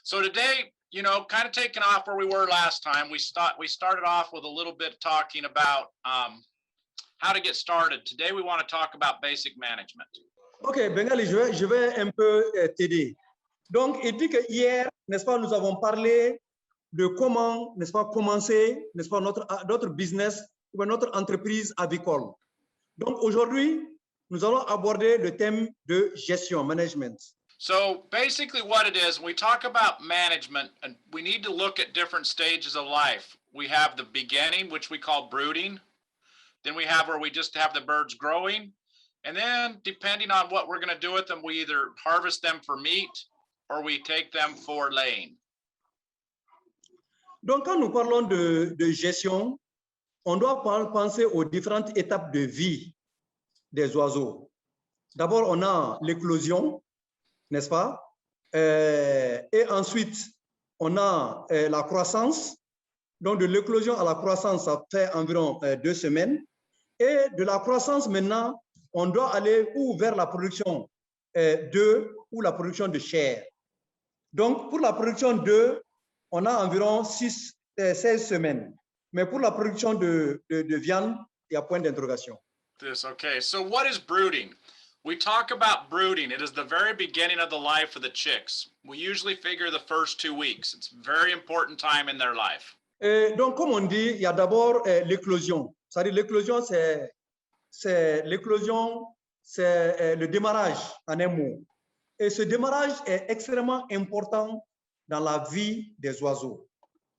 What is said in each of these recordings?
So today, you know, kind of taking off where we were last time, we started off with a little bit talking about how to get started. Today, we want to talk about basic management. Ok, Bengali, je vais un peu t'aider. Donc, il dit que hier, n'est-ce pas, nous avons parlé de comment, n'est-ce pas, commencer, n'est-ce pas, notre business ou notre entreprise avicole. Donc, aujourd'hui, nous allons aborder le thème de gestion, management. So basically what it is, when we talk about management, and we need to look at different stages of life. We have the beginning, which we call brooding. Then we have where we just have the birds growing. And then depending on what we're going to do with them, we either harvest them for meat or we take them for laying. Donc, quand nous parlons de gestion, on doit penser aux différentes étapes de vie des oiseaux. D'abord, on a l'éclosion, n'est-ce pas? Et ensuite, on a la croissance. Donc, de l'éclosion à la croissance, ça fait environ 2 semaines. Et de la croissance, maintenant, on doit aller ou vers la production d'œufs ou la production de chair. Donc, pour la production d'œufs, on a environ 16 semaines. Mais pour la production de viande, il y a point d'interrogation. Okay, so what is brooding? We talk about brooding. It is the very beginning of the life of the chicks. We usually figure the first 2 weeks. It's a very important time in their life. Donc, comme on dit, il y a d'abord l'éclosion. C'est-à-dire l'éclosion, c'est le démarrage en un mot. Et ce démarrage est extrêmement important dans la vie des oiseaux.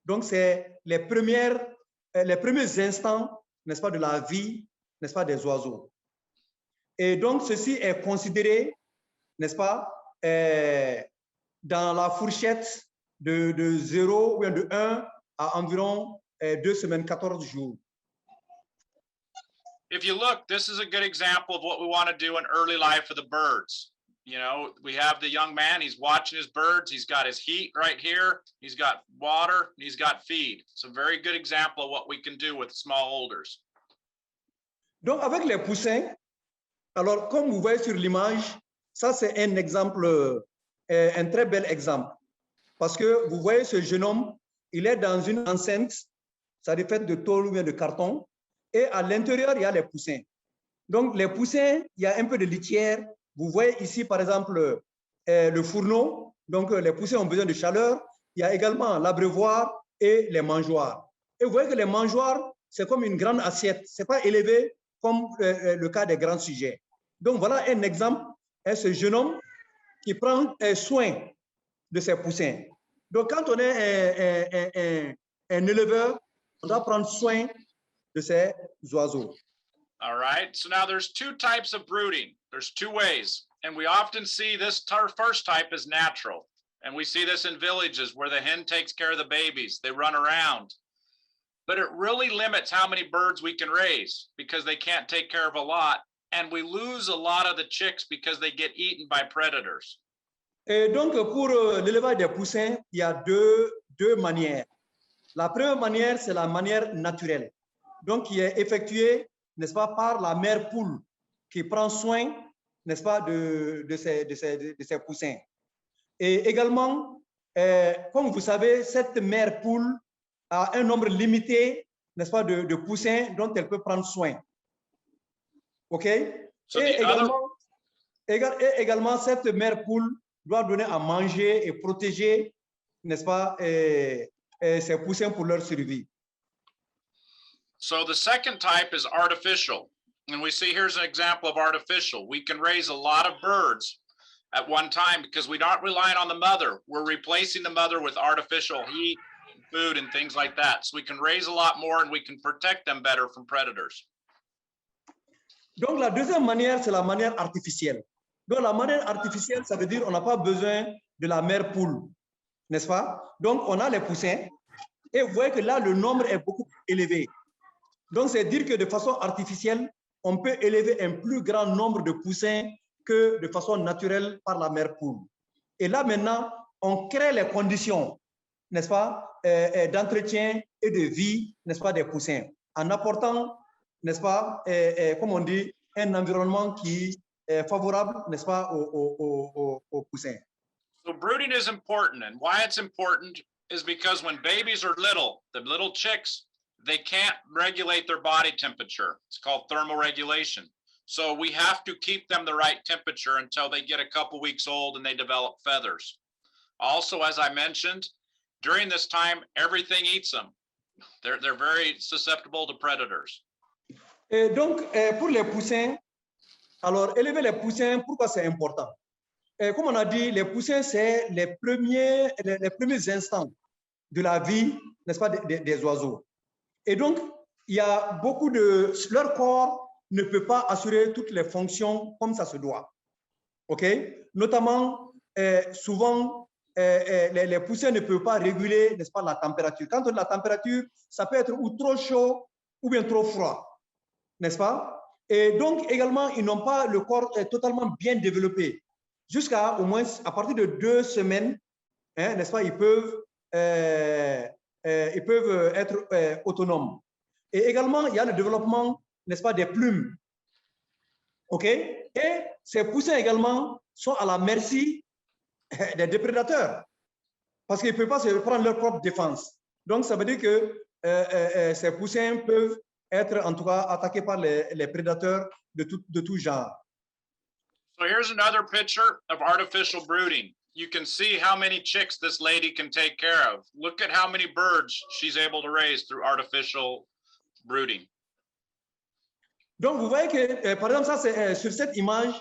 Donc, c'est les premiers instants, n'est-ce pas, de la vie, n'est-ce pas, des oiseaux. Et donc, ceci est considéré, n'est-ce pas, dans la fourchette de 0 ou bien de 1 à environ 2 semaines, 14 jours. If you look, this is a good example of what we want to do in early life of the birds. You know, we have the young man, he's watching his birds, he's got his heat right here, he's got water, he's got feed. It's a very good example of what we can do with smallholders. Donc, avec les poussins, alors, comme vous voyez sur l'image, ça, c'est un exemple, un très bel exemple. Parce que vous voyez ce jeune homme, il est dans une enceinte, ça est fait de tôle ou bien de carton, et à l'intérieur, il y a les poussins. Donc, les poussins, il y a un peu de litière. Vous voyez ici, par exemple, le fourneau. Donc, les poussins ont besoin de chaleur. Il y a également l'abreuvoir et les mangeoires. Et vous voyez que les mangeoires, c'est comme une grande assiette. Ce n'est pas élevé comme le cas des grands sujets. Donc, voilà un exemple. Ce jeune homme qui prend soin de ses poussins. Donc, quand on est un éleveur, on doit prendre soin de ces oiseaux. All right, so now there's 2 types of brooding. There's 2 ways, and we often see this first type is natural. And we see this in villages where the hen takes care of the babies. They run around. But it really limits how many birds we can raise because they can't take care of a lot. And we lose a lot of the chicks because they get eaten by predators. Et donc, pour l'élevage des poussins, il y a deux manières. La première manière, c'est la manière naturelle. Donc, qui est effectuée, n'est-ce pas, par la mère poule qui prend soin, n'est-ce pas, de ses poussins. Et également, comme vous savez, cette mère poule a un nombre limité, n'est-ce pas, de poussins dont elle peut prendre soin. OK? So Et également, cette mère poule doit donner à manger et protéger, n'est-ce pas, ses poussins pour leur survie. So the second type is artificial. And we see here's an example of artificial. We can raise a lot of birds at one time because we're not relying on the mother. We're replacing the mother with artificial heat, food, and things like that. So we can raise a lot more and we can protect them better from predators. Donc, la deuxième manière, c'est la manière artificielle. Donc, la manière artificielle, ça veut dire qu'on n'a pas besoin de la mère poule, n'est-ce pas? Donc, on a les poussins et vous voyez que là, le nombre est beaucoup plus élevé. Donc, c'est dire que de façon artificielle, on peut élever un plus grand nombre de poussins que de façon naturelle par la mère poule. Et là, maintenant, on crée les conditions, n'est-ce pas, d'entretien et de vie, n'est-ce pas, des poussins, en apportant, n'est-ce pas, comme on dit, un environnement qui est favorable, n'est-ce pas, aux poussins. So brooding is important, and why it's important is because when babies are little, the little chicks, they can't regulate their body temperature. It's called thermoregulation. So we have to keep them the right temperature until they get a couple weeks old and they develop feathers. Also, as I mentioned, during this time, everything eats them. They're very susceptible to predators. Et donc, pour les poussins, alors élever les poussins, pourquoi c'est important? Comme on a dit, les poussins, c'est les premiers instants de la vie, n'est-ce pas, des oiseaux. Et donc, il y a beaucoup de... Leur corps ne peut pas assurer toutes les fonctions comme ça se doit. OK? Notamment, souvent, les poussins ne peuvent pas réguler, n'est-ce pas, la température. Quand on a la température, ça peut être ou trop chaud ou bien trop froid, n'est-ce pas? Et donc, également, ils n'ont pas le corps totalement bien développé. Jusqu'à au moins, à partir de 2 semaines, hein, n'est-ce pas, ils peuvent être autonomes. Et également, il y a le développement, n'est-ce pas, des plumes. OK? Et ces poussins également sont à la merci des déprédateurs parce qu'ils ne peuvent pas se prendre leur propre défense. Donc, ça veut dire que ces poussins peuvent être en tout cas attaqués par les prédateurs de tout genre. So here's another picture of artificial brooding. You can see how many chicks this lady can take care of. Look at how many birds she's able to raise through artificial brooding. Donc, vous voyez que, par exemple, ça, c'est sur cette image,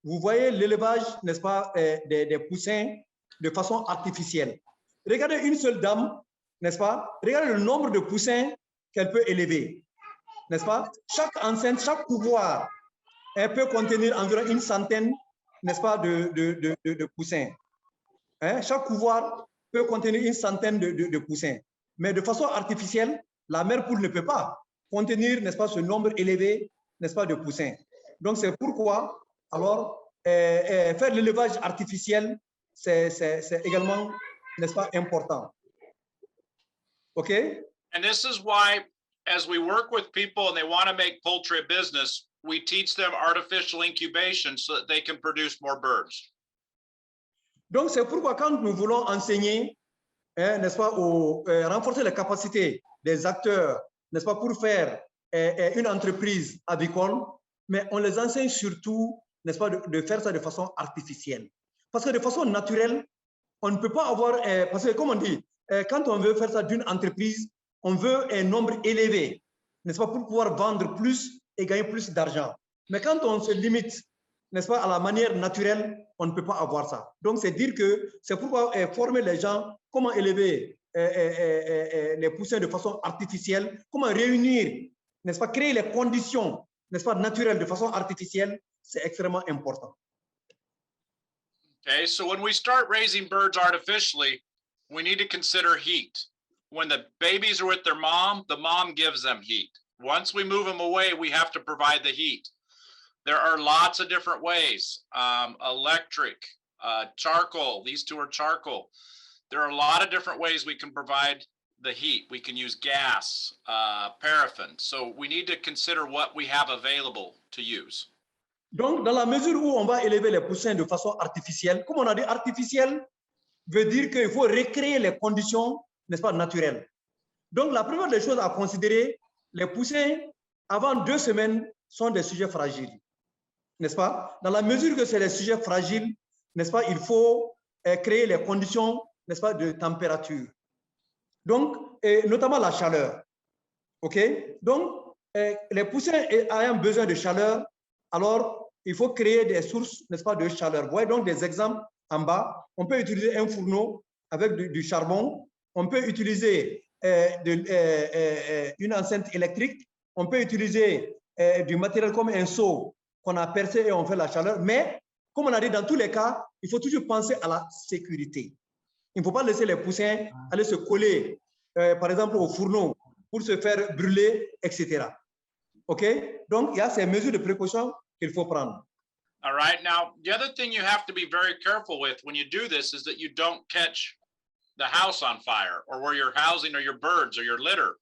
vous voyez l'élevage, n'est-ce pas, des poussins de façon artificielle. Regardez une seule dame, n'est-ce pas? Regardez le nombre de poussins qu'elle peut élever, n'est-ce pas? Chaque enceinte, chaque couloir, elle peut contenir environ une centaine, n'est-ce pas, de poussins. Hein? Chaque couloir peut contenir une centaine de poussins. Mais de façon artificielle, la mère poule ne peut pas contenir, n'est-ce pas, ce nombre élevé, n'est-ce pas, de poussins. Donc, c'est pourquoi, alors, faire l'élevage artificiel, c'est également, n'est-ce pas, important. OK? And this is why, as we work with people and they want to make poultry a business, we teach them artificial incubation so that they can produce more birds. Donc, c'est pourquoi quand nous voulons enseigner, hein, n'est-ce pas, renforcer les capacités des acteurs, n'est-ce pas, pour faire une entreprise avicole, mais on les enseigne surtout, n'est-ce pas, de faire ça de façon artificielle. Parce que de façon naturelle, on ne peut pas avoir, parce que comme on dit, quand on veut faire ça d'une entreprise, on veut un nombre élevé, n'est-ce pas, pour pouvoir vendre plus et gagner plus d'argent. Mais quand on se limite, n'est-ce pas, à la manière naturelle, on ne peut pas avoir ça. Donc, c'est dire que c'est pourquoi former les gens, comment élever les poussins de façon artificielle, comment réunir, n'est-ce pas, créer les conditions, n'est-ce pas, naturelles de façon artificielle, c'est extrêmement important. Okay, so when we start raising birds artificially, we need to consider heat. When the babies are with their mom, the mom gives them heat. Once we move them away, we have to provide the heat. There are lots of different ways, electric, charcoal, these two are charcoal. There are a lot of different ways we can provide the heat. We can use gas, paraffin. So we need to consider what we have available to use. Donc, dans la mesure où on va élever les poussins de façon artificielle, comme on a dit, artificielle veut dire qu'il faut recréer les conditions, n'est-ce pas, naturelles. Donc, la première des choses à considérer, les poussins, avant 2 semaines, sont des sujets fragiles, n'est-ce pas? Dans la mesure que c'est des sujets fragiles, n'est-ce pas, il faut créer les conditions, n'est-ce pas, de température. Donc, notamment la chaleur. OK? Donc, les poussins ayant besoin de chaleur, alors il faut créer des sources, n'est-ce pas, de chaleur. Vous voyez donc des exemples en bas. On peut utiliser un fourneau avec du charbon. On peut utiliser une enceinte électrique. On peut utiliser du matériel comme un seau qu'on a percé et on fait la chaleur. Mais, comme on a dit, dans tous les cas, il faut toujours penser à la sécurité. Il ne faut pas laisser les poussins aller se coller, par exemple, au fourneau pour se faire brûler, etc. OK? Donc, il y a ces mesures de précaution qu'il faut prendre. All right. Now, the other thing you have to be very careful with when you do this is that you don't catch the house on fire or where you're housing or your birds or your litter.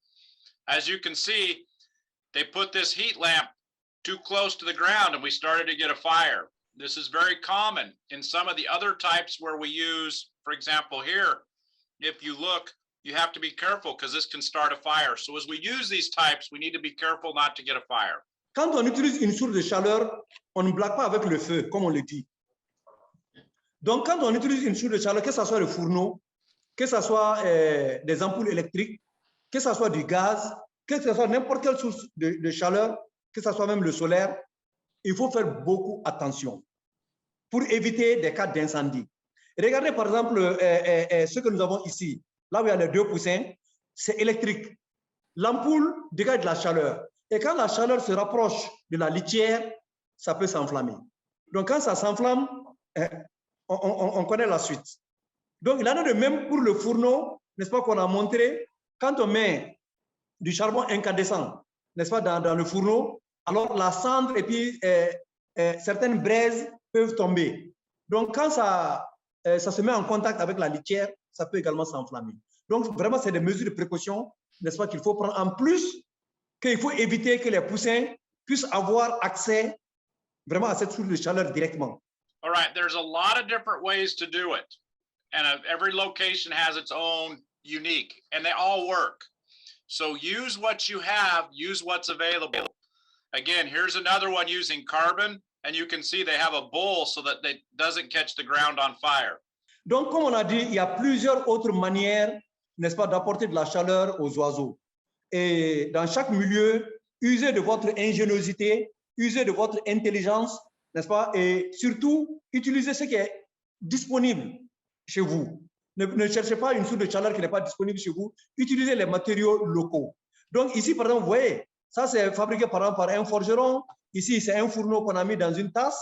As you can see, they put this heat lamp too close to the ground and we started to get a fire. This is very common in some of the other types where we use, for example, here, if you look, you have to be careful because this can start a fire. So as we use these types, we need to be careful not to get a fire. Quand on utilise une source de chaleur, on ne blague pas avec le feu, comme on le dit. Donc, quand on utilise une source de chaleur, que ce soit le fourneau, que ce soit des ampoules électriques, que ce soit du gaz, que ce soit n'importe quelle source de chaleur, que ce soit même le solaire, il faut faire beaucoup attention pour éviter des cas d'incendie. Regardez par exemple ce que nous avons ici. Là où il y a les deux poussins, c'est électrique. L'ampoule dégage de la chaleur. Et quand la chaleur se rapproche de la litière, ça peut s'enflammer. Donc quand ça s'enflamme, on connaît la suite. Donc il en est de même pour le fourneau, n'est-ce pas, qu'on a montré. Quand on met du charbon incandescent, n'est-ce pas, dans le fourneau, alors la cendre et puis certaines braises peuvent tomber. Donc quand ça se met en contact avec la litière, ça peut également s'enflammer. Donc vraiment, c'est des mesures de précaution, n'est-ce pas, qu'il faut prendre. En plus, qu'il faut éviter que les poussins puissent avoir accès vraiment à cette source de chaleur directement. All right, there's a lot of different ways to do it. And every location has its own unique, and they all work. So use what you have, use what's available. Again, here's another one using carbon, and you can see they have a bowl so that it doesn't catch the ground on fire. Donc, comme on a dit, il y a plusieurs autres manières, n'est-ce pas, d'apporter de la chaleur aux oiseaux. Et dans chaque milieu, usez de votre ingéniosité, usez de votre intelligence, n'est-ce pas, et surtout, utilisez ce qui est disponible chez vous. Ne cherchez pas une source de chaleur qui n'est pas disponible chez vous. Utilisez les matériaux locaux. Donc ici, par exemple, vous voyez, ça c'est fabriqué par exemple par un forgeron. Ici, c'est un fourneau qu'on a mis dans une tasse.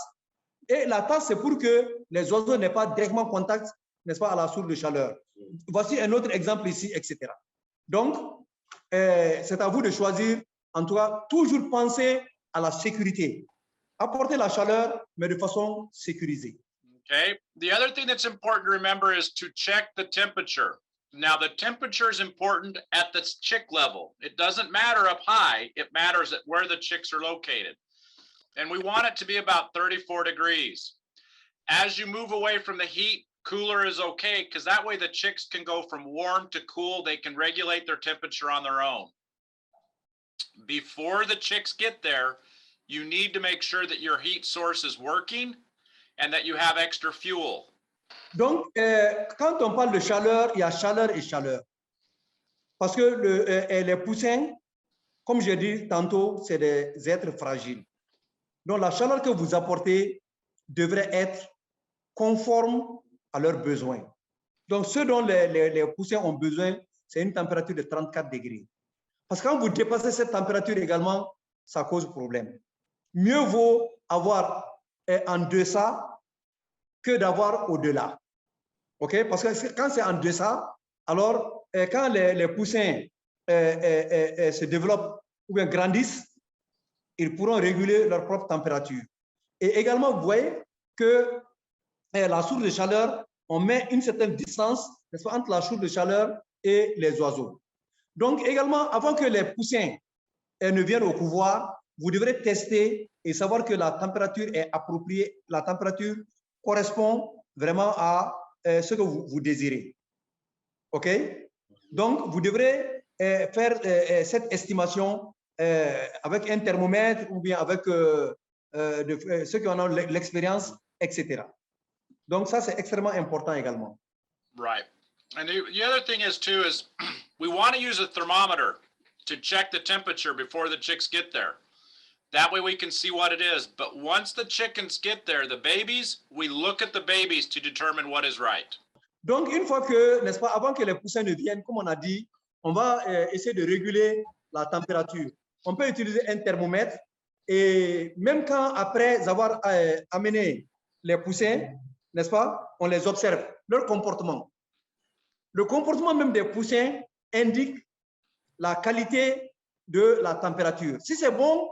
Et la tasse, c'est pour que les oiseaux n'aient pas directement contact, n'est-ce pas, à la source de chaleur. Voici un autre exemple ici, etc. Donc, c'est à vous de choisir. En tout cas, toujours penser à la sécurité. Apporter la chaleur, mais de façon sécurisée. Okay. The other thing that's important to remember is to check the temperature. Now, the temperature is important at the chick level. It doesn't matter up high. It matters at where the chicks are located. And we want it to be about 34 degrees. As you move away from the heat, cooler is okay, because that way the chicks can go from warm to cool. They can regulate their temperature on their own. Before the chicks get there, you need to make sure that your heat source is working and that you have extra fuel. Donc, quand on parle de chaleur, il y a chaleur et chaleur. Parce que les poussins, comme j'ai dit tantôt, c'est des êtres fragiles. Donc, la chaleur que vous apportez devrait être conforme à leurs besoins. Donc, ce dont les poussins ont besoin, c'est une température de 34 degrés. Parce que quand vous dépassez cette température également, ça cause problème. Mieux vaut avoir en deçà que d'avoir au-delà. OK? Parce que quand c'est en deçà, alors quand les poussins se développent ou bien grandissent, ils pourront réguler leur propre température. Et également, vous voyez que la source de chaleur, on met une certaine distance, n'est-ce pas, entre la source de chaleur et les oiseaux. Donc également, avant que les poussins ne viennent au couvoir, vous devrez tester et savoir que la température est appropriée, la température correspond vraiment à ce que vous désirez. OK? Donc, vous devrez faire cette estimation avec un thermomètre ou bien avec ceux qui en ont l'expérience, etc. Donc, ça, c'est extrêmement important également. Right. And the other thing is, too, is we want to use a thermometer to check the temperature before the chicks get there. That way we can see what it is. But once the chickens get there, the babies, we look at the babies to determine what is right. Donc, une fois que, n'est-ce pas, avant que les poussins ne viennent, comme on a dit, on va essayer de réguler la température. On peut utiliser un thermomètre et même quand, après avoir amené les poussins, n'est-ce pas, on les observe, leur comportement. Le comportement même des poussins indique la qualité de la température. Si c'est bon,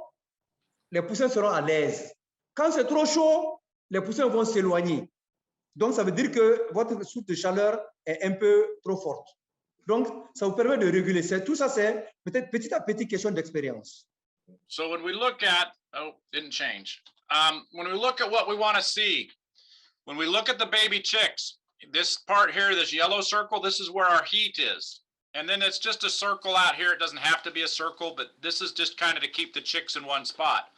les poussins seront à l'aise. Quand c'est trop chaud, les poussins vont s'éloigner. Donc, ça veut dire que votre source de chaleur est un peu trop forte. Donc, ça vous permet de réguler. Tout ça, c'est peut-être petit à petit question d'expérience. So when we look at, oh, didn't change. When we look at what we want to see, when we look at the baby chicks, this part here, this yellow circle, this is where our heat is. And then it's just a circle out here. It doesn't have to be a circle, but this is just kind of to keep the chicks in one spot.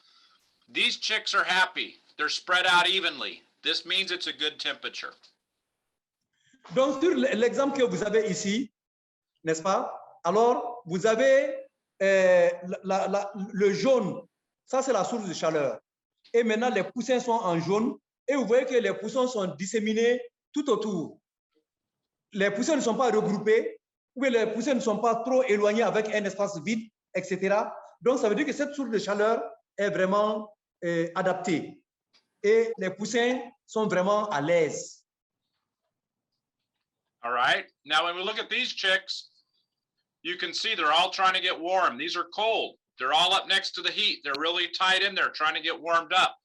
These chicks are happy. They're spread out evenly. This means it's a good temperature. Donc, sur l'exemple que vous avez ici, n'est-ce pas? Alors, vous avez le jaune, ça c'est la source de chaleur. Et maintenant, les poussins sont en jaune et vous voyez que les poussins sont disséminés tout autour. Les poussins ne sont pas regroupés ou les poussins ne sont pas trop éloignés avec un espace vide, etc. Donc, ça veut dire que cette source de chaleur est vraiment adaptée et les poussins sont vraiment à l'aise. All right. Now, when we look at these chicks, you can see they're all trying to get warm. These are cold. They're all up next to the heat. They're really tied in there trying to get warmed up.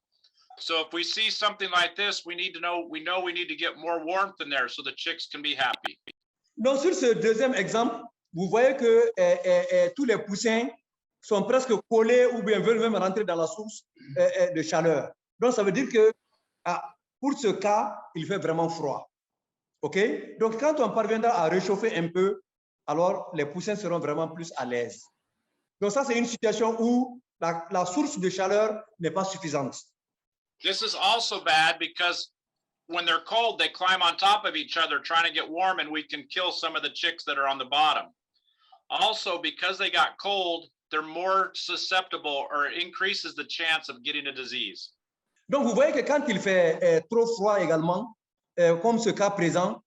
So if we see something like this, we know we need to get more warmth in there so the chicks can be happy. Donc, sur ce deuxième exemple, vous voyez que tous les poussins sont presque collés ou bien veulent même rentrer dans la source de chaleur. Donc, ça veut dire que pour ce cas, il fait vraiment froid. OK? Donc, quand on parviendra à réchauffer un peu, alors les poussins seront vraiment plus à l'aise. Donc, ça, c'est une situation où la source de chaleur n'est pas suffisante. This is also bad because when they're cold, they climb on top of each other trying to get warm, and we can kill some of the chicks that are on the bottom. Also, because they got cold, they're more susceptible or increases the chance of getting a disease. Donc, vous voyez que quand il fait trop froid également, comme ce cas présent,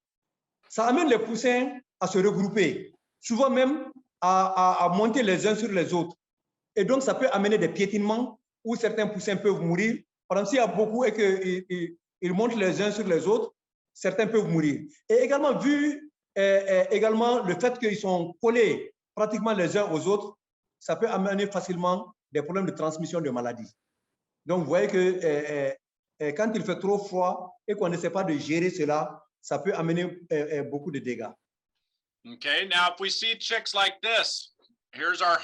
ça amène les poussins à se regrouper, souvent même à monter les uns sur les autres. Et donc, ça peut amener des piétinements où certains poussins peuvent mourir. Par exemple, s'il y a beaucoup et qu'ils montent les uns sur les autres, certains peuvent mourir. Et également, vu également le fait qu'ils sont collés pratiquement les uns aux autres, ça peut amener facilement des problèmes de transmission de maladies. Donc, vous voyez que quand il fait trop froid et qu'on n'essaie pas de gérer cela, ça peut amener beaucoup de dégâts. Okay, now if we see chicks like this, here's our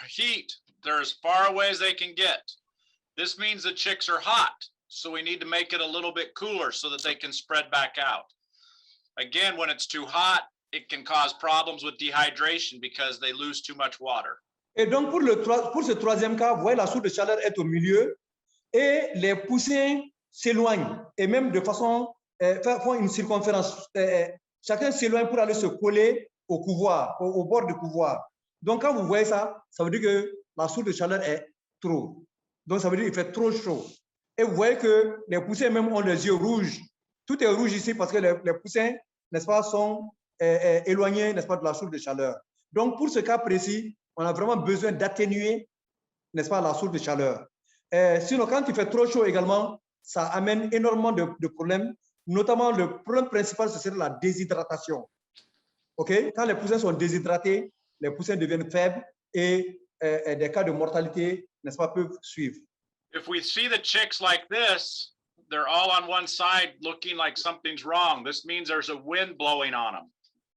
heat. They're as far away as they can get. This means the chicks are hot, so we need to make it a little bit cooler so that they can spread back out. Again, when it's too hot, it can cause problems with dehydration because they lose too much water. Et donc, pour ce troisième cas, vous voyez, la source de chaleur est au milieu et les poussins s'éloignent et même de façon, font une circonférence. Chacun s'éloigne pour aller se coller au couvoir, au bord du couvoir. Donc, quand vous voyez ça, ça veut dire que la source de chaleur est trop. Donc, ça veut dire qu'il fait trop chaud. Et vous voyez que les poussins même ont les yeux rouges. Tout est rouge ici parce que les poussins, n'est-ce pas, sont éloignés, n'est-ce pas, de la source de chaleur. Donc, pour ce cas précis, on a vraiment besoin d'atténuer, n'est-ce pas, la source de chaleur. Sinon, quand il fait trop chaud également, ça amène énormément de problèmes. Notamment, le problème principal, ce serait la déshydratation. OK? Quand les poussins sont déshydratés, les poussins deviennent faibles et des cas de mortalité, n'est-ce pas, peuvent suivre. If we see the chicks like this, they're all on one side looking like something's wrong. This means there's a wind blowing on them.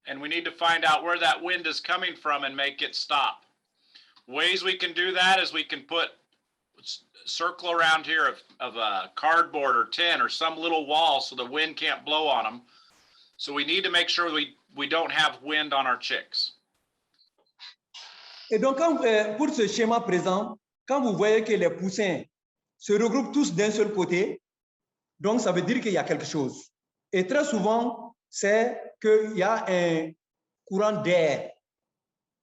And we need to find out where that wind is coming from and make it stop. Ways we can do that is we can put a circle around here of a cardboard or tin or some little wall so the wind can't blow on them. So we need to make sure we don't have wind on our chicks. Et donc, pour ce schéma présent, quand vous voyez que les poussins se regroupent tous d'un seul côté, donc ça veut dire qu'il y a quelque chose. Et très souvent, c'est qu'il y a un courant d'air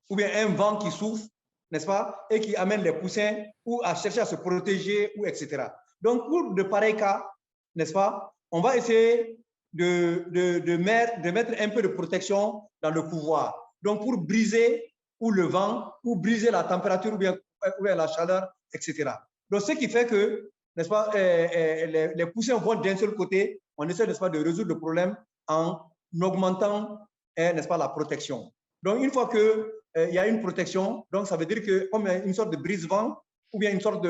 ou bien un vent qui souffle, n'est-ce pas, et qui amène les poussins ou à chercher à se protéger, ou etc. Donc, pour de pareils cas, n'est-ce pas, on va essayer de mettre un peu de protection dans le couvoir. Donc, pour briser ou le vent, ou briser la température, ou bien la chaleur, etc. Donc, ce qui fait que, n'est-ce pas, les poussins vont d'un seul côté, on essaie, n'est-ce pas, de résoudre le problème en augmentant, n'est-ce pas, la protection. Donc, une fois qu'il y a une protection, donc ça veut dire que comme une sorte de brise-vent, ou bien une sorte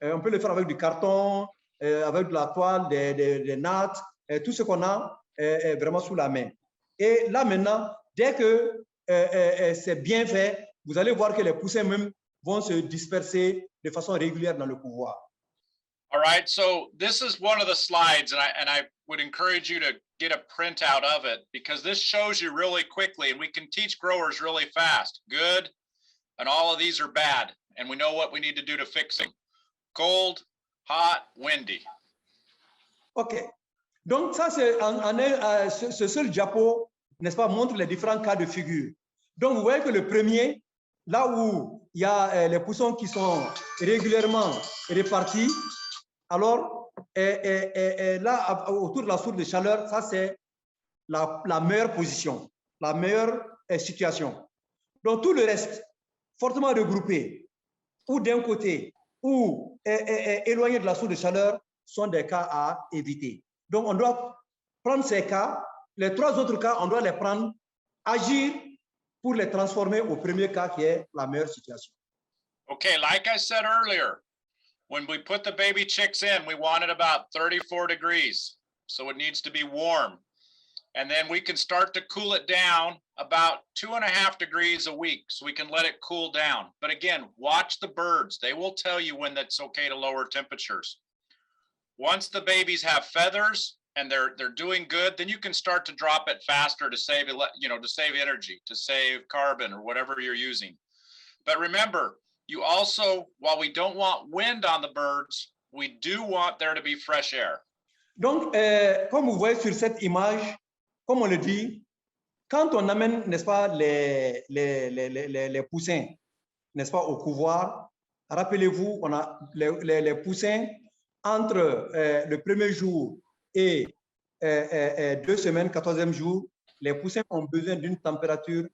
on peut le faire avec du carton, avec de la toile, des nattes, tout ce qu'on a est vraiment sous la main. Et là maintenant, dès que c'est bien fait, vous allez voir que les poussins même vont se disperser de façon régulière dans le couvoir. All right, so this is one of the slides, and I would encourage you to get a printout of it because this shows you really quickly, and we can teach growers really fast. Good, and all of these are bad, and we know what we need to do to fix them. Cold, hot, windy. OK. Donc, ça, c'est ce seul diapo, n'est-ce pas, montre les différents cas de figure. Donc, vous voyez que le premier, là où il y a les poussons qui sont régulièrement répartis, alors, là, autour de la source de chaleur, ça, c'est la meilleure position, la meilleure situation. Donc, tout le reste, fortement regroupé, ou d'un côté, ou éloigné de la source de chaleur, sont des cas à éviter. Donc, on doit prendre ces cas, les trois autres cas, on doit les prendre, agir pour les transformer au premier cas qui est la meilleure situation. Okay, like I said earlier, when we put the baby chicks in, we want it about 34 degrees. So it needs to be warm. And then we can start to cool it down about 2.5 degrees a week. So we can let it cool down. But again, watch the birds. They will tell you when that's okay to lower temperatures. Once the babies have feathers and they're doing good, then you can start to drop it faster to save, to save energy, to save carbon or whatever you're using. But remember, you also, while we don't want wind on the birds, we do want there to be fresh air. Donc, comme vous voyez sur cette image, comme on le dit, quand on amène, n'est-ce pas, les poussins, n'est-ce pas, au couvoir, rappelez-vous, on a les poussins entre le premier jour et 2 semaines, 14e jour, les poussins ont besoin d'une température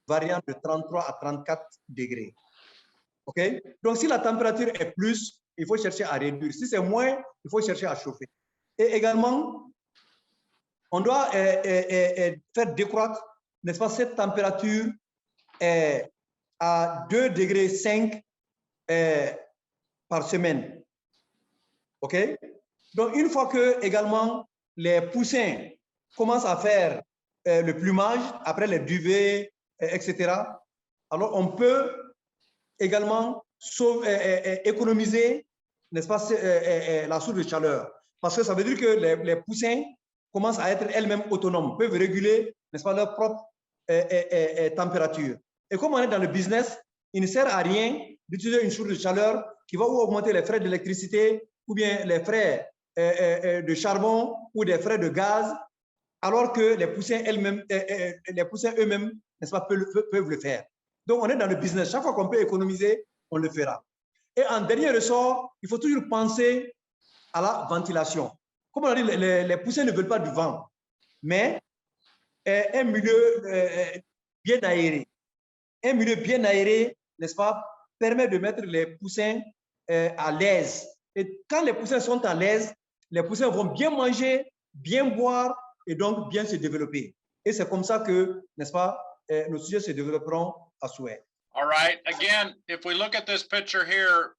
variant de 33 à 34 degrés. OK? Donc, si la température est plus, il faut chercher à réduire. Si c'est moins, il faut chercher à chauffer. Et également, on doit faire décroître, n'est-ce pas, cette température à 2,5 degrés par semaine. OK? Donc, une fois que également les poussins commencent à faire le plumage, après les duvets, etc., alors on peut également économiser, n'est-ce pas, la source de chaleur. Parce que ça veut dire que les poussins commencent à être elles-mêmes autonomes, peuvent réguler, n'est-ce pas, leur propre température. Et comme on est dans le business, il ne sert à rien d'utiliser une source de chaleur qui va ou augmenter les frais d'électricité ou bien les frais de charbon ou des frais de gaz, alors que les poussins eux-mêmes, n'est-ce pas, peuvent le faire. Donc, on est dans le business. Chaque fois qu'on peut économiser, on le fera. Et en dernier ressort, il faut toujours penser à la ventilation. Comme on a dit, les poussins ne veulent pas du vent, mais un milieu bien aéré. Un milieu bien aéré, n'est-ce pas, permet de mettre les poussins à l'aise. Et quand les poussins sont à l'aise, les poussins vont bien manger, bien boire et donc bien se développer. Et c'est comme ça que, n'est-ce pas, nos sujets se développeront à souhait. All right. Again, if we look at this picture here,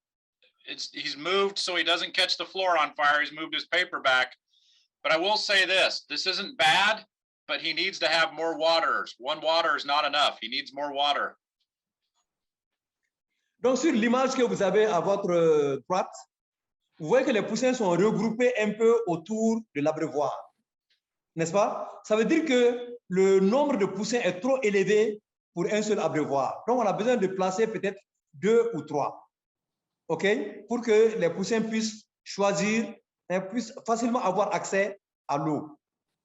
he's moved so he doesn't catch the floor on fire. He's moved his paper back. But I will say this isn't bad, but he needs to have more waters. One water is not enough. He needs more water. Donc, sur l'image que vous avez à votre droite, vous voyez que les poussins sont regroupés un peu autour de l'abreuvoir. N'est-ce pas? Ça veut dire que le nombre de poussins est trop élevé pour un seul abreuvoir. Donc, on a besoin de placer peut-être 2 ou 3. OK? Pour que les poussins puissent choisir et puissent facilement avoir accès à l'eau.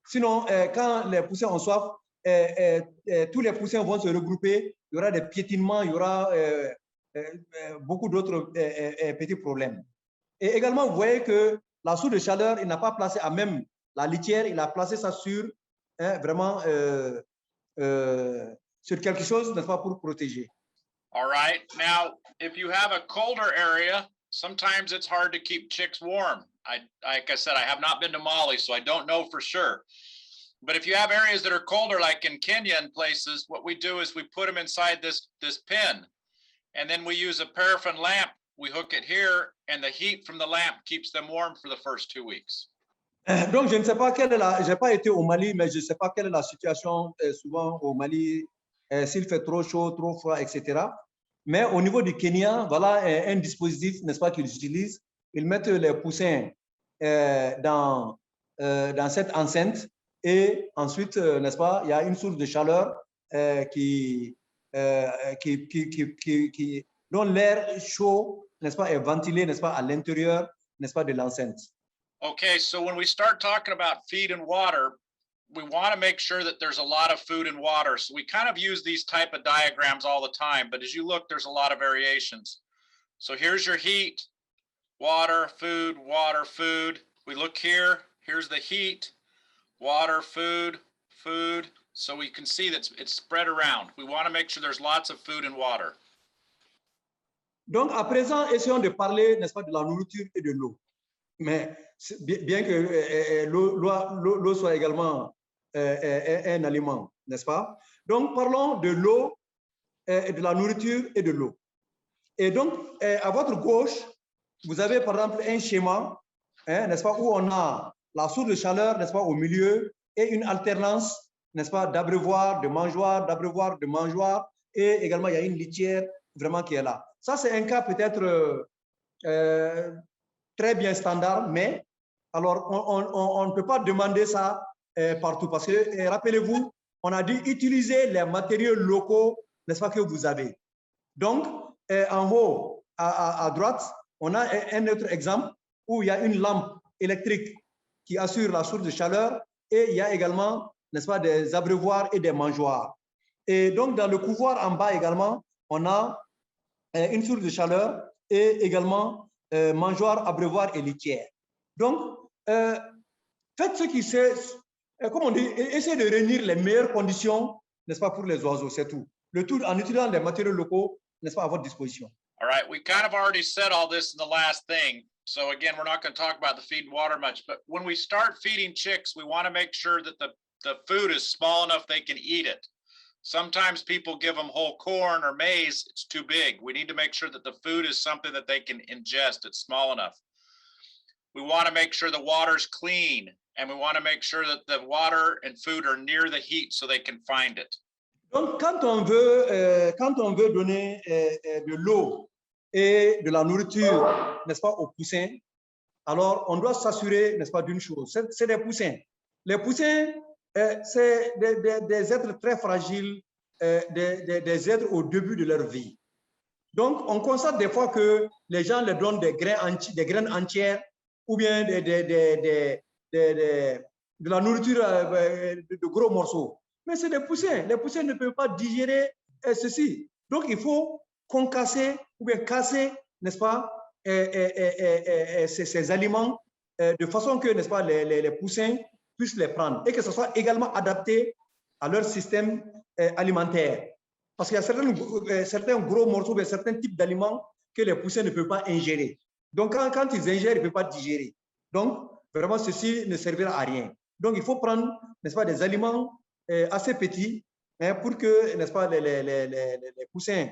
Sinon, quand les poussins ont soif, tous les poussins vont se regrouper. Il y aura des piétinements, il y aura beaucoup d'autres petits problèmes. Et également, vous voyez que la source de chaleur, il n'a pas placé à même la litière, il a placé ça sur vraiment sur quelque chose, n'est-ce pas, pour protéger. All right. Now, if you have a colder area, sometimes it's hard to keep chicks warm. Like I said, I have not been to Mali, so I don't know for sure. But if you have areas that are colder, like in Kenya and places, what we do is we put them inside this pen, and then we use a paraffin lamp. We hook it here, and the heat from the lamp keeps them warm for the first 2 weeks. Donc, je ne sais pas quelle est j'ai pas été au Mali, mais je ne sais pas quelle est la situation souvent au Mali, s'il fait trop chaud, trop froid, etc. Mais au niveau du Kenya, voilà un dispositif, n'est-ce pas, qu'ils utilisent. ils mettent les poussins dans cette enceinte et ensuite, n'est-ce pas, il y a une source de chaleur dont l'air chaud, n'est-ce pas, est ventilé, n'est-ce pas, à l'intérieur, n'est-ce pas, de l'enceinte. Okay, so when we start talking about feed and water, we want to make sure that there's a lot of food and water. So we kind of use these type of diagrams all the time, but as you look, there's a lot of variations. So here's your heat, water, food, water, food. We look here, here's the heat, water, food, food. So we can see that it's spread around. We want to make sure there's lots of food and water. Donc, à présent, essayons de parler, n'est-ce pas, de la nourriture et de l'eau. Mais bien que l'eau soit également un aliment, n'est-ce pas? Donc, parlons de l'eau, de la nourriture et de l'eau. Et donc, à votre gauche, vous avez par exemple un schéma, n'est-ce pas, où on a la source de chaleur, n'est-ce pas, au milieu, et une alternance, n'est-ce pas, d'abreuvoir, de mangeoire, d'abreuvoir, de mangeoire, et également il y a une litière vraiment qui est là. Ça, c'est un cas peut-être très bien standard, mais alors on ne peut pas demander ça partout parce que, rappelez-vous, on a dit utiliser les matériaux locaux, n'est-ce pas, que vous avez. Donc, en haut, à droite, on a un autre exemple où il y a une lampe électrique qui assure la source de chaleur et il y a également, n'est-ce pas, des abreuvoirs et des mangeoires. Et donc, dans le couloir en bas également, on a une source de chaleur et également mangeoire, abreuvoir et litière. Donc, faites ce qui c'est, comme on dit, essayez de réunir les meilleures conditions, n'est-ce pas, pour les oiseaux, c'est tout. Le tout en utilisant les matériaux locaux, n'est-ce pas, à votre disposition. All right, we kind of already said all this in the last thing. So again, we're not going to talk about the feed and water much, but when we start feeding chicks, we want to make sure that the food is small enough they can eat it. Sometimes people give them whole corn or maize, it's too big. We need to make sure that the food is something that they can ingest, it's small enough. We want to make sure the water's clean, and we want to make sure that the water and food are near the heat so they can find it. Donc, quand on veut donner de l'eau et de la nourriture, n'est-ce pas, aux poussins, alors on doit s'assurer, n'est-ce pas, d'une chose, c'est des poussins. Les poussins, c'est des êtres très fragiles, des êtres au début de leur vie. Donc, on constate des fois que les gens leur donnent des graines entières ou bien de la nourriture de gros morceaux. Mais c'est des poussins. Les poussins ne peuvent pas digérer ceci. Donc, il faut concasser ou bien casser, n'est-ce pas, ces aliments de façon que, n'est-ce pas, les poussins puissent les prendre et que ce soit également adapté à leur système alimentaire. Parce qu'il y a certains gros morceaux, certains types d'aliments que les poussins ne peuvent pas ingérer. Donc, quand ils ingèrent, ils ne peuvent pas digérer. Donc, vraiment, ceci ne servira à rien. Donc, il faut prendre, n'est-ce pas, des aliments assez petits pour que, n'est-ce pas, les poussins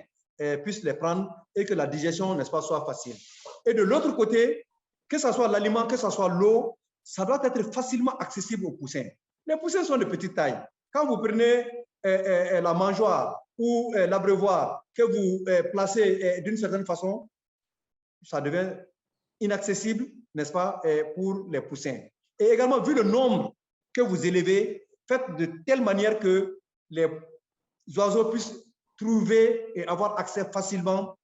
puissent les prendre et que la digestion, n'est-ce pas, soit facile. Et de l'autre côté, que ce soit l'aliment, que ce soit l'eau, ça doit être facilement accessible aux poussins. Les poussins sont de petite taille. Quand vous prenez la mangeoire ou l'abreuvoir que vous placez d'une certaine façon, ça devient inaccessible, n'est-ce pas, pour les poussins. Et également, vu le nombre que vous élevez, faites de telle manière que les oiseaux puissent trouver et avoir accès facilement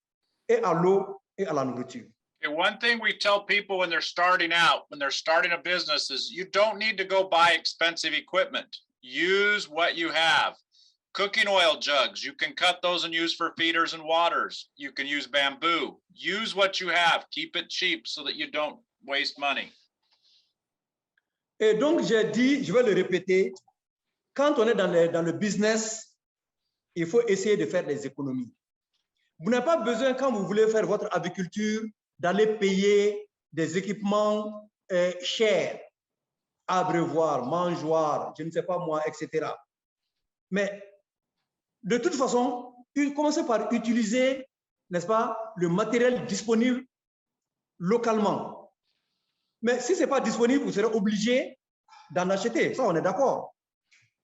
et à l'eau et à la nourriture. Okay, one thing we tell people when they're starting out, when they're starting a business, is you don't need to go buy expensive equipment. Use what you have. Cooking oil jugs, you can cut those and use for feeders and waters. You can use bamboo. Use what you have. Keep it cheap so that you don't waste money. Et donc, j'ai dit, je vais le répéter, quand on est dans le business, il faut essayer de faire des économies. Vous n'avez pas besoin, quand vous voulez faire votre agriculture, d'aller payer des équipements chers, abreuvoir, mangeoire, je ne sais pas moi, etc. Mais de toute façon, commencez par utiliser, n'est-ce pas, le matériel disponible localement. Mais si ce n'est pas disponible, vous serez obligé d'en acheter. Ça, on est d'accord.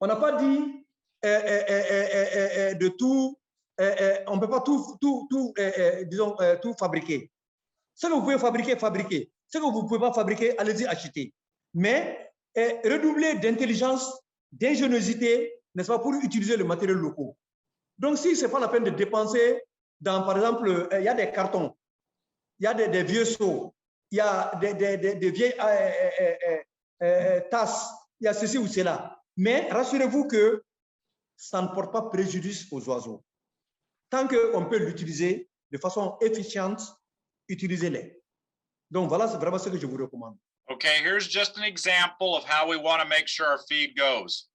On n'a pas dit de tout, on ne peut pas tout fabriquer. Ce que vous pouvez fabriquer, fabriquez. Ce que vous ne pouvez pas fabriquer, allez-y acheter. Mais redoubler d'intelligence, d'ingéniosité, n'est-ce pas, pour utiliser le matériel local. Donc, si ce n'est pas la peine de dépenser dans, par exemple, il y a des cartons, il y a des vieux seaux, il y a des vieilles tasses, il y a ceci ou cela. Mais rassurez-vous que ça ne porte pas préjudice aux oiseaux. Tant qu'on peut l'utiliser de façon efficiente, utilisez-les. Donc, voilà, c'est vraiment ce que je vous recommande. Okay, here's just an example of how we want to make sure our feed goes.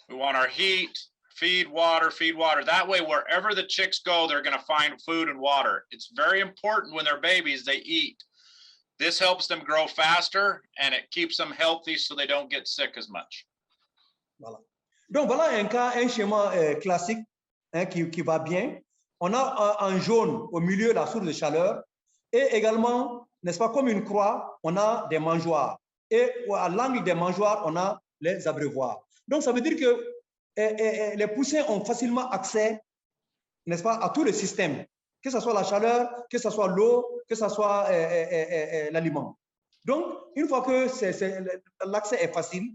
We want our heat, feed, water, feed, water. That way, wherever the chicks go, they're going to find food and water. It's very important when they're babies, they eat. This helps them grow faster and it keeps them healthy so they don't get sick as much. Voilà. Donc, voilà un schéma classique qui va bien. On a en jaune au milieu la source de chaleur et également, n'est-ce pas, comme une croix, on a des mangeoires. Et à l'angle des mangeoires, on a les abreuvoirs. Donc, ça veut dire que les poussins ont facilement accès, n'est-ce pas, à tout le système, que ce soit la chaleur, que ce soit l'eau, que ce soit l'aliment. Donc, une fois que l'accès est facile,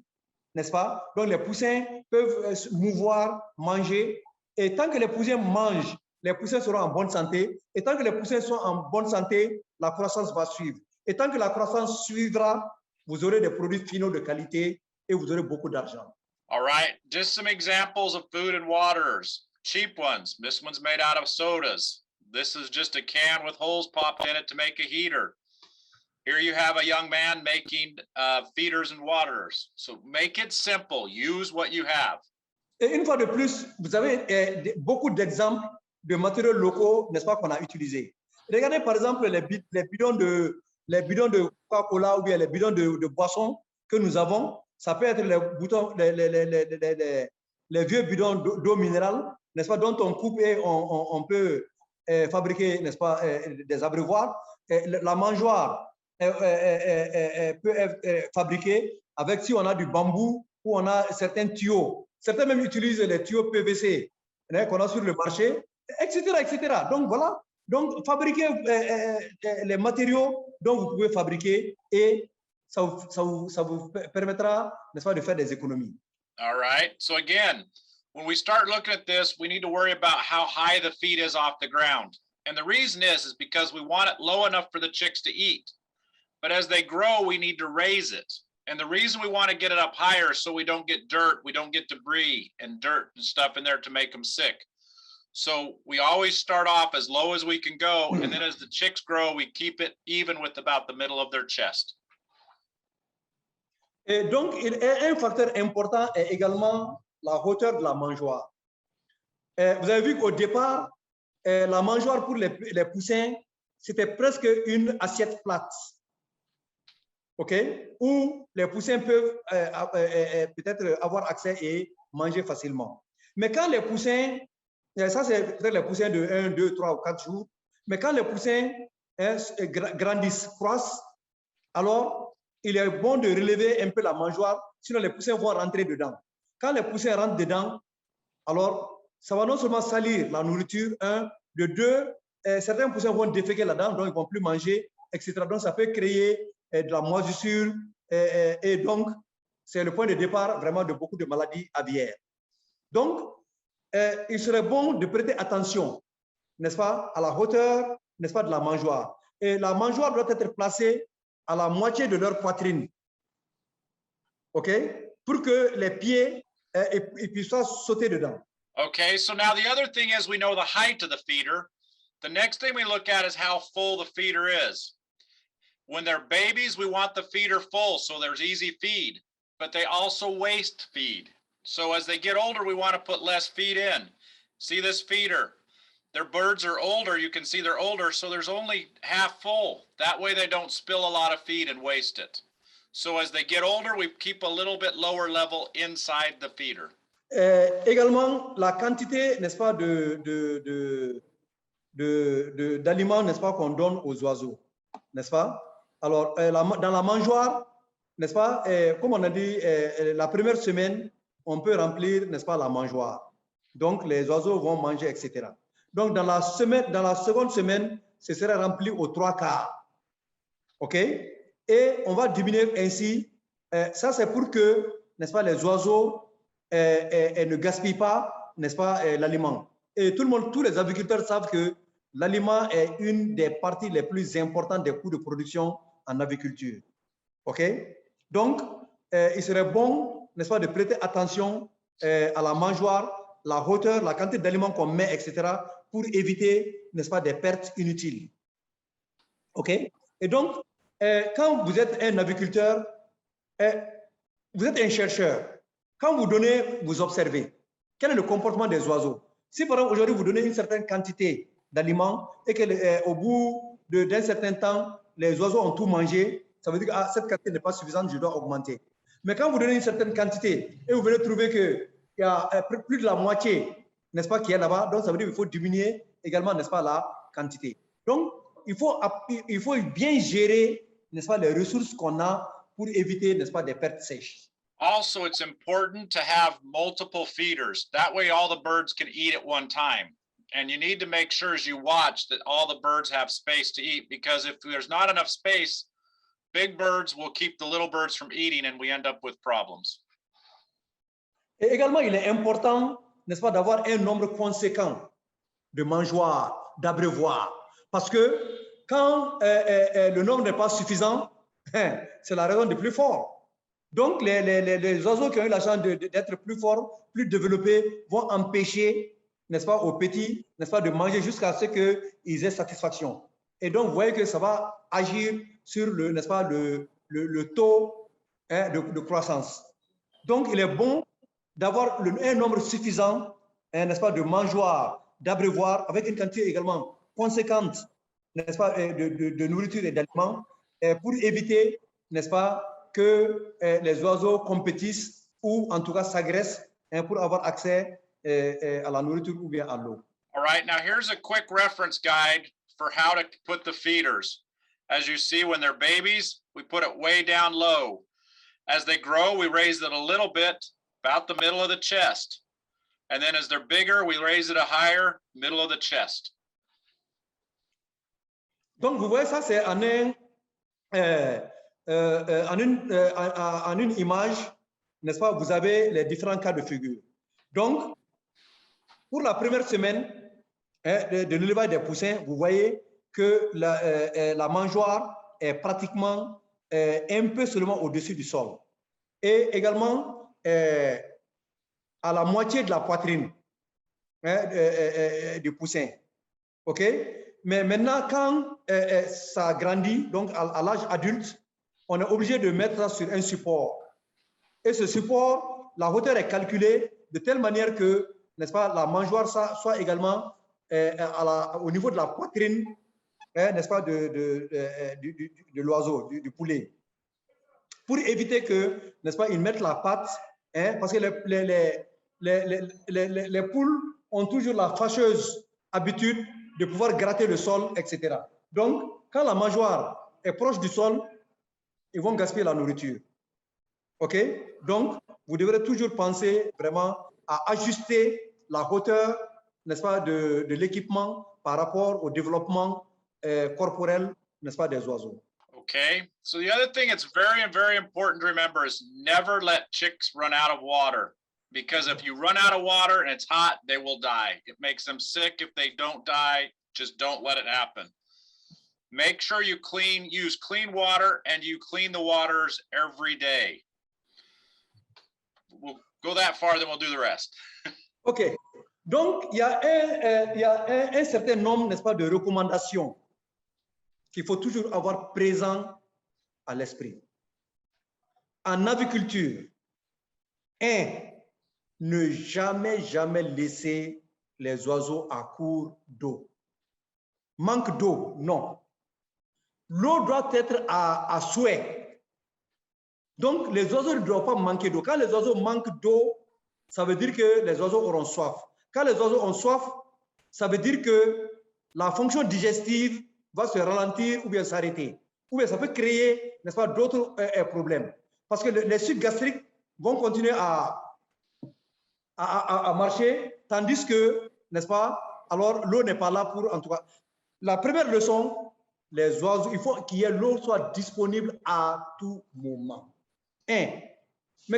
n'est-ce pas, donc les poussins peuvent se mouvoir, manger, et tant que les poussins mangent, les poussins seront en bonne santé, et tant que les poussins sont en bonne santé, la croissance va suivre. Et tant que la croissance suivra, vous aurez des produits finaux de qualité et vous aurez beaucoup d'argent. All right, just some examples of food and waters. Cheap ones. This one's made out of sodas. This is just a can with holes popped in it to make a heater. Here you have a young man making feeders and waterers. So make it simple. Use what you have. Et une fois de plus, vous avez beaucoup d'exemples de matériaux locaux, n'est-ce pas, qu'on a utilisés. Regardez par exemple les bidons de Coca-Cola ou bien les bidons de boissons que nous avons. Ça peut être les vieux bidons d'eau minérale, n'est-ce pas, dont on coupe et on peut fabriquer, n'est-ce pas, des abreuvoirs. La mangeoire peut être fabriquée avec, si on a du bambou ou on a certains tuyaux. Certains même utilisent les tuyaux PVC qu'on a sur le marché, etc., etc. Donc, voilà. Donc, fabriquez les matériaux dont vous pouvez fabriquer et ça vous permettra, n'est-ce pas, de faire des économies. All right. So again, when we start looking at this, we need to worry about how high the feed is off the ground. And the reason is because we want it low enough for the chicks to eat. But as they grow, we need to raise it. And the reason we want to get it up higher is so we don't get dirt, we don't get debris and dirt and stuff in there to make them sick. So we always start off as low as we can go. And then as the chicks grow, we keep it even with about the middle of their chest. Et donc, un facteur important est également la hauteur de la mangeoire. Vous avez vu qu'au départ, la mangeoire pour les poussins, c'était presque une assiette plate. OK? Où les poussins peuvent peut-être avoir accès et manger facilement. Mais quand les poussins, ça c'est peut-être les poussins de 1, 2, 3 ou 4 jours, mais quand les poussins grandissent, croissent, alors il est bon de relever un peu la mangeoire, sinon les poussins vont rentrer dedans. Quand les poussins rentrent dedans, alors ça va non seulement salir la nourriture, un, de deux, certains poussins vont déféquer là-dedans, donc ils ne vont plus manger, etc. Donc ça peut créer de la moisissure et donc c'est le point de départ vraiment de beaucoup de maladies aviaires. Donc, il serait bon de prêter attention, n'est-ce pas, à la hauteur, n'est-ce pas, de la mangeoire. Et la mangeoire doit être placée à la moitié de leur poitrine, OK, pour que les pieds puissent sauter dedans. Okay, so now the other thing is we know the height of the feeder. The next thing we look at is how full the feeder is. When they're babies, we want the feeder full, so there's easy feed, but they also waste feed. So as they get older, we want to put less feed in. See this feeder? Their birds are older. You can see they're older, so there's only half full. That way they don't spill a lot of feed and waste it. So as they get older, we keep a little bit lower level inside the feeder. Également, la quantité, n'est-ce pas, d'aliments, n'est-ce pas, qu'on donne aux oiseaux, n'est-ce pas? Alors, dans la mangeoire, n'est-ce pas, comme on a dit, la première semaine, on peut remplir, n'est-ce pas, la mangeoire. Donc, les oiseaux vont manger, etc. Donc, dans la seconde semaine, ce serait rempli aux 3/4. OK? Et on va diminuer ainsi. Ça, c'est pour que, n'est-ce pas, les oiseaux ne gaspillent pas, n'est-ce pas, l'aliment. Et tout le monde, tous les agriculteurs savent que l'aliment est une des parties les plus importantes des coûts de production en agriculture. OK? Donc, il serait bon, n'est-ce pas, de prêter attention à la mangeoire, la hauteur, la quantité d'aliments qu'on met, etc., pour éviter, n'est-ce pas, des pertes inutiles. OK? Et donc, quand vous êtes un agriculteur, vous êtes un chercheur. Quand vous donnez, vous observez. Quel est le comportement des oiseaux? Si par exemple aujourd'hui vous donnez une certaine quantité d'aliments et qu'au bout d'un certain temps, les oiseaux ont tout mangé, ça veut dire que ah, cette quantité n'est pas suffisante, je dois augmenter. Mais quand vous donnez une certaine quantité et vous venez trouver qu'il y a plus de la moitié, n'est-ce pas, qui est là-bas, donc ça veut dire qu'il faut diminuer également, n'est-ce pas, la quantité. Donc, il faut bien gérer, n'est-ce pas, les ressources qu'on a pour éviter, n'est-ce pas, des pertes sèches. Also, it's important to have multiple feeders. That way all the birds can eat at one time. And you need to make sure as you watch that all the birds have space to eat, because if there's not enough space, big birds will keep the little birds from eating and we end up with problems. Et également, il est important, n'est-ce pas, d'avoir un nombre conséquent de mangeoires, d'abreuvoirs. Parce que quand le nombre n'est pas suffisant, c'est la raison du plus fort. Donc, les oiseaux qui ont eu la chance d'être plus forts, plus développés, vont empêcher, n'est-ce pas, aux petits, n'est-ce pas, de manger jusqu'à ce qu'ils aient satisfaction. Et donc, vous voyez que ça va agir sur le, n'est-ce pas, le taux de croissance. Donc, il est bon d'avoir un nombre suffisant, n'est-ce pas, de mangeoires, d'abreuvoirs, avec une quantité également conséquente, n'est-ce pas, de nourriture et d'aliments, pour éviter, n'est-ce pas, que les oiseaux compétissent ou en tout cas s'agressent pour avoir accès à la nourriture ou bien à l'eau. All right, now here's a quick reference guide for how to put the feeders. As you see, when they're babies, we put it way down low. As they grow, we raise it a little bit, about the middle of the chest. And then as they're bigger, we raise it a higher, middle of the chest. Donc, vous voyez, ça, c'est en une image, n'est-ce pas, vous avez les différents cas de figure. Donc, pour la première semaine de l'élevage des poussins, vous voyez que la mangeoire est pratiquement un peu seulement au-dessus du sol. Et également à la moitié de la poitrine du poussin. OK? Mais maintenant, quand ça grandit, donc à l'âge adulte, on est obligé de mettre ça sur un support. Et ce support, la hauteur est calculée de telle manière que, n'est-ce pas, la mangeoire soit également au niveau de la poitrine, n'est-ce pas, de l'oiseau, du poulet. Pour éviter que, n'est-ce pas, ils mettent la patte, parce que les poules ont toujours la fâcheuse habitude de pouvoir gratter le sol, etc. Donc, quand la mangeoire est proche du sol, ils vont gaspiller la nourriture. OK? Donc, vous devrez toujours penser vraiment à ajuster la hauteur, n'est-ce pas, de l'équipement par rapport au développement corporel, n'est-ce pas, des oiseaux. Okay, so the other thing that's very, very important to remember is never let chicks run out of water. Because if you run out of water and it's hot, they will die. It makes them sick. If they don't die, just don't let it happen. Make sure you use clean water, and you clean the waters every day. We'll go that far, then we'll do the rest. OK. Donc, il y a un certain nombre, n'est-ce pas, de recommandations qu'il faut toujours avoir présent à l'esprit. En aviculture, ne jamais laisser les oiseaux à court d'eau. Manque d'eau, non. L'eau doit être à souhait. Donc, les oiseaux ne doivent pas manquer d'eau. Quand les oiseaux manquent d'eau, ça veut dire que les oiseaux auront soif. Quand les oiseaux ont soif, ça veut dire que la fonction digestive va se ralentir ou bien s'arrêter. Ou bien ça peut créer, n'est-ce pas, d'autres problèmes. Parce que les sucs gastriques vont continuer à marcher, tandis que, n'est-ce pas, alors l'eau n'est pas là pour, en tout cas. La première leçon les oiseaux, il faut qu'il y ait l'eau soit disponible à tout moment. Mais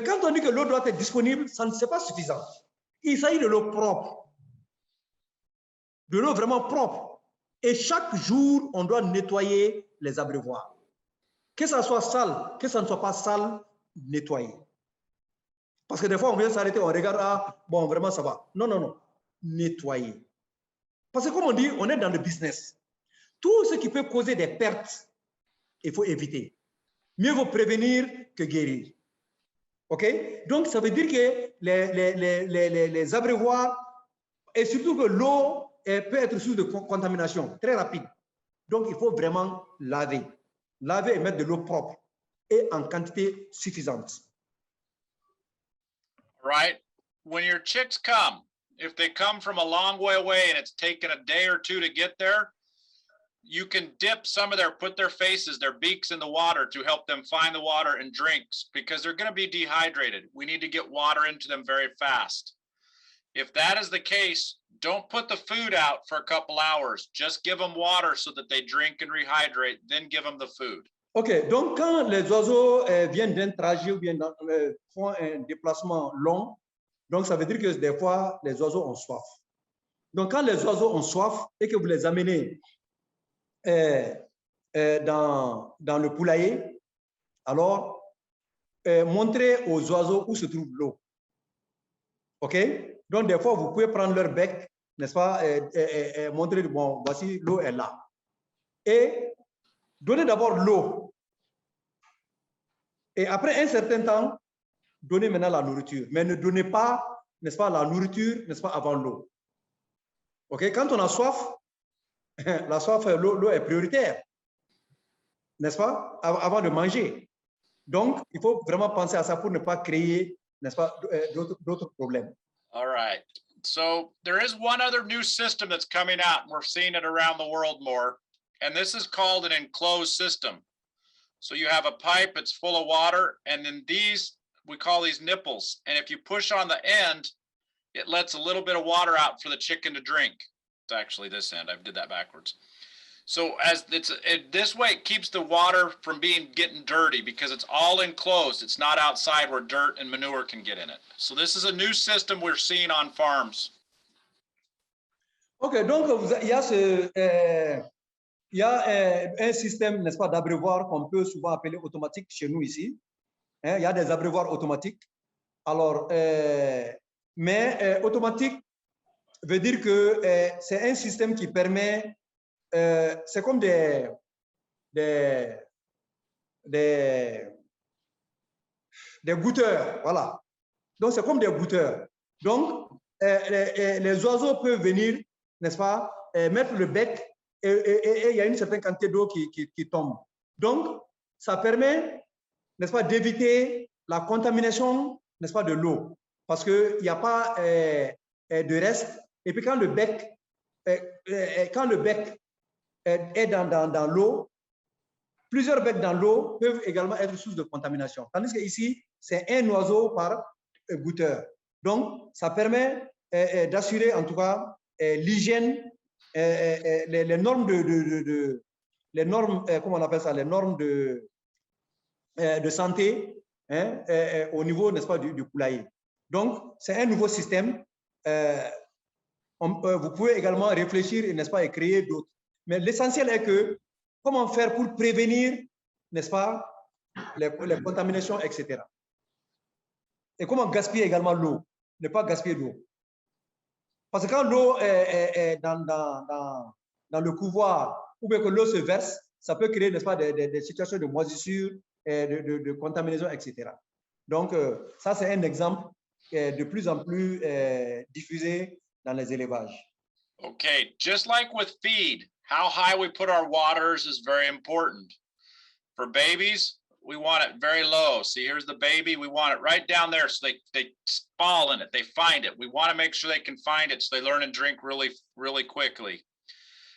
quand on dit que l'eau doit être disponible, ça ne c'est pas suffisant. Il s'agit de l'eau propre, de l'eau vraiment propre. Et chaque jour, on doit nettoyer les abreuvoirs. Que ça soit sale, que ça ne soit pas sale, nettoyer. Parce que des fois, on vient s'arrêter, on regarde, ah, bon, vraiment, ça va. Non, non, non. Nettoyer. Parce que comme on dit, on est dans le business. Tout ce qui peut causer des pertes, il faut éviter. Mieux vaut prévenir que guérir. OK? Donc, ça veut dire que les abreuvoirs, et surtout que l'eau peut être source de contamination très rapide. Donc, il faut vraiment laver. Laver et mettre de l'eau propre et en quantité suffisante. Right? When your chicks come, if they come from a long way away and it's taken a day or two to get there, you can dip some of put their faces, their beaks in the water to help them find the water and drinks because they're going to be dehydrated. We need to get water into them very fast. If that is the case, don't put the food out for a couple hours. Just give them water so that they drink and rehydrate, then give them the food. OK, donc quand les oiseaux viennent d'un trajet ou bien font un déplacement long, donc ça veut dire que des fois, les oiseaux ont soif. Donc quand les oiseaux ont soif et que vous les amenez dans le poulailler, alors montrez aux oiseaux où se trouve l'eau. OK? Donc des fois, vous pouvez prendre leur bec, n'est-ce pas, montrer, bon, voici, l'eau est là. Et donnez d'abord l'eau. Et après un certain temps, donnez maintenant la nourriture. Mais ne donnez pas, n'est-ce pas, la nourriture, n'est-ce pas, avant l'eau. OK? Quand on a soif, la soif, l'eau est prioritaire. N'est-ce pas? Avant de manger. Donc, il faut vraiment penser à ça pour ne pas créer, n'est-ce pas, d'autres problèmes. All right. So there is one other new system that's coming out, and we're seeing it around the world more. And this is called an enclosed system. So you have a pipe that's full of water, and then we call these nipples. And if you push on the end, it lets a little bit of water out for the chicken to drink. It's actually this end. I did that backwards. So this way, it keeps the water from getting dirty because it's all enclosed. It's not outside where dirt and manure can get in it. So this is a new system we're seeing on farms. OK, donc il y a un système, n'est-ce pas, d'abreuvoir qu'on peut souvent appeler automatique chez nous ici. Il y a des abreuvoirs automatiques. Alors, mais automatique veut dire que c'est un système qui permet, c'est comme des goûteurs, voilà. Donc, c'est comme des goûteurs. Donc, les oiseaux peuvent venir, n'est-ce pas, mettre le bec et il y a une certaine quantité d'eau qui tombe. Donc, ça permet, n'est-ce pas, d'éviter la contamination, n'est-ce pas, de l'eau. Parce qu'il n'y a pas de reste. Et puis, quand le bec est dans l'eau, plusieurs becs dans l'eau peuvent également être source de contamination. Tandis qu'ici, c'est un oiseau par goûteur. Donc, ça permet d'assurer en tout cas l'hygiène, les normes les normes, comment on appelle ça, les normes de santé au niveau, n'est-ce pas, du poulailler. Donc, c'est un nouveau système. Vous pouvez également réfléchir, n'est-ce pas, et créer d'autres. Mais l'essentiel est que comment faire pour prévenir, n'est-ce pas, les contaminations, etc. Et comment gaspiller également l'eau, ne pas gaspiller l'eau. Parce que quand l'eau est dans le couloir, ou bien que l'eau se verse, ça peut créer, n'est-ce pas, des situations de moisissure, de contamination, etc. Donc, ça, c'est un exemple de plus en plus diffusé dans les élevages. Okay, just like with feed, how high we put our waters is very important. For babies, we want it very low. See, here's the baby. We want it right down there so they fall in it. They find it. We want to make sure they can find it so they learn and drink really, really quickly.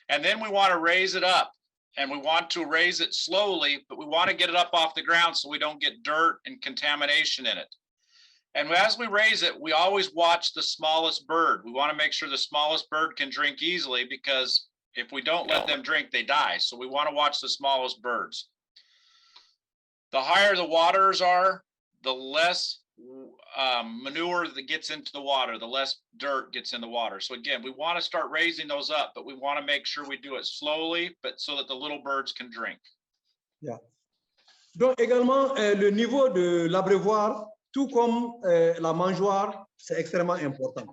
And then we want to raise it up. And we want to raise it slowly, but we want to get it up off the ground so we don't get dirt and contamination in it. And as we raise it, we always watch the smallest bird. We want to make sure the smallest bird can drink easily because If we don't let them drink, they die. So we want to watch the smallest birds. The higher the waters are, the less manure that gets into the water, the less dirt gets in the water. So again, we want to start raising those up, but we want to make sure we do it slowly, but so that the little birds can drink. Yeah. Donc également, le niveau de l'abreuvoir, tout comme la mangeoire, c'est extrêmement important.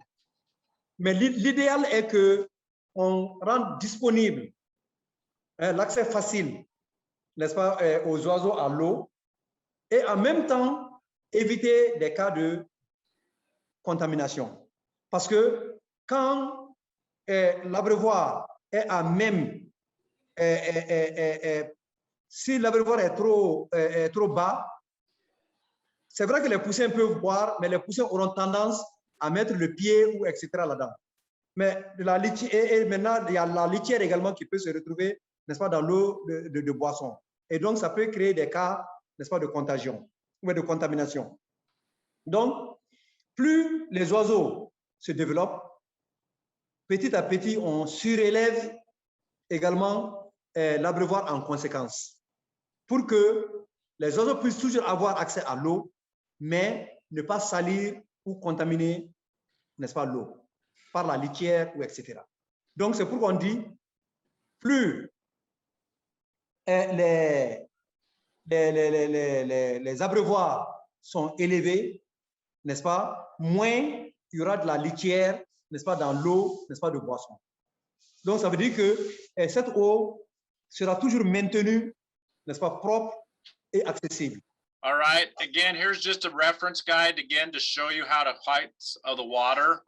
Mais l'idéal est que on rende disponible l'accès facile, n'est-ce pas, aux oiseaux à l'eau, et en même temps éviter des cas de contamination. Parce que quand l'abreuvoir est à même, si l'abreuvoir est trop bas, c'est vrai que les poussins peuvent boire, mais les poussins auront tendance à mettre le pied ou etc. là-dedans. Mais la litière, et maintenant, il y a la litière également qui peut se retrouver, n'est-ce pas, dans l'eau de boisson. Et donc, ça peut créer des cas, n'est-ce pas, de contagion ou de contamination. Donc, plus les oiseaux se développent, petit à petit, on surélève également l'abreuvoir en conséquence pour que les oiseaux puissent toujours avoir accès à l'eau, mais ne pas salir ou contaminer, n'est-ce pas, l'eau par la litière ou etc. Donc, c'est pourquoi on dit plus les abreuvoirs sont élevés, n'est-ce pas, moins il y aura de la litière, n'est-ce pas, dans l'eau, n'est-ce pas, de boisson. Donc, ça veut dire que cette eau sera toujours maintenue, n'est-ce pas, propre et accessible. All right, again, here's just a reference guide again to show you how to heights of the water.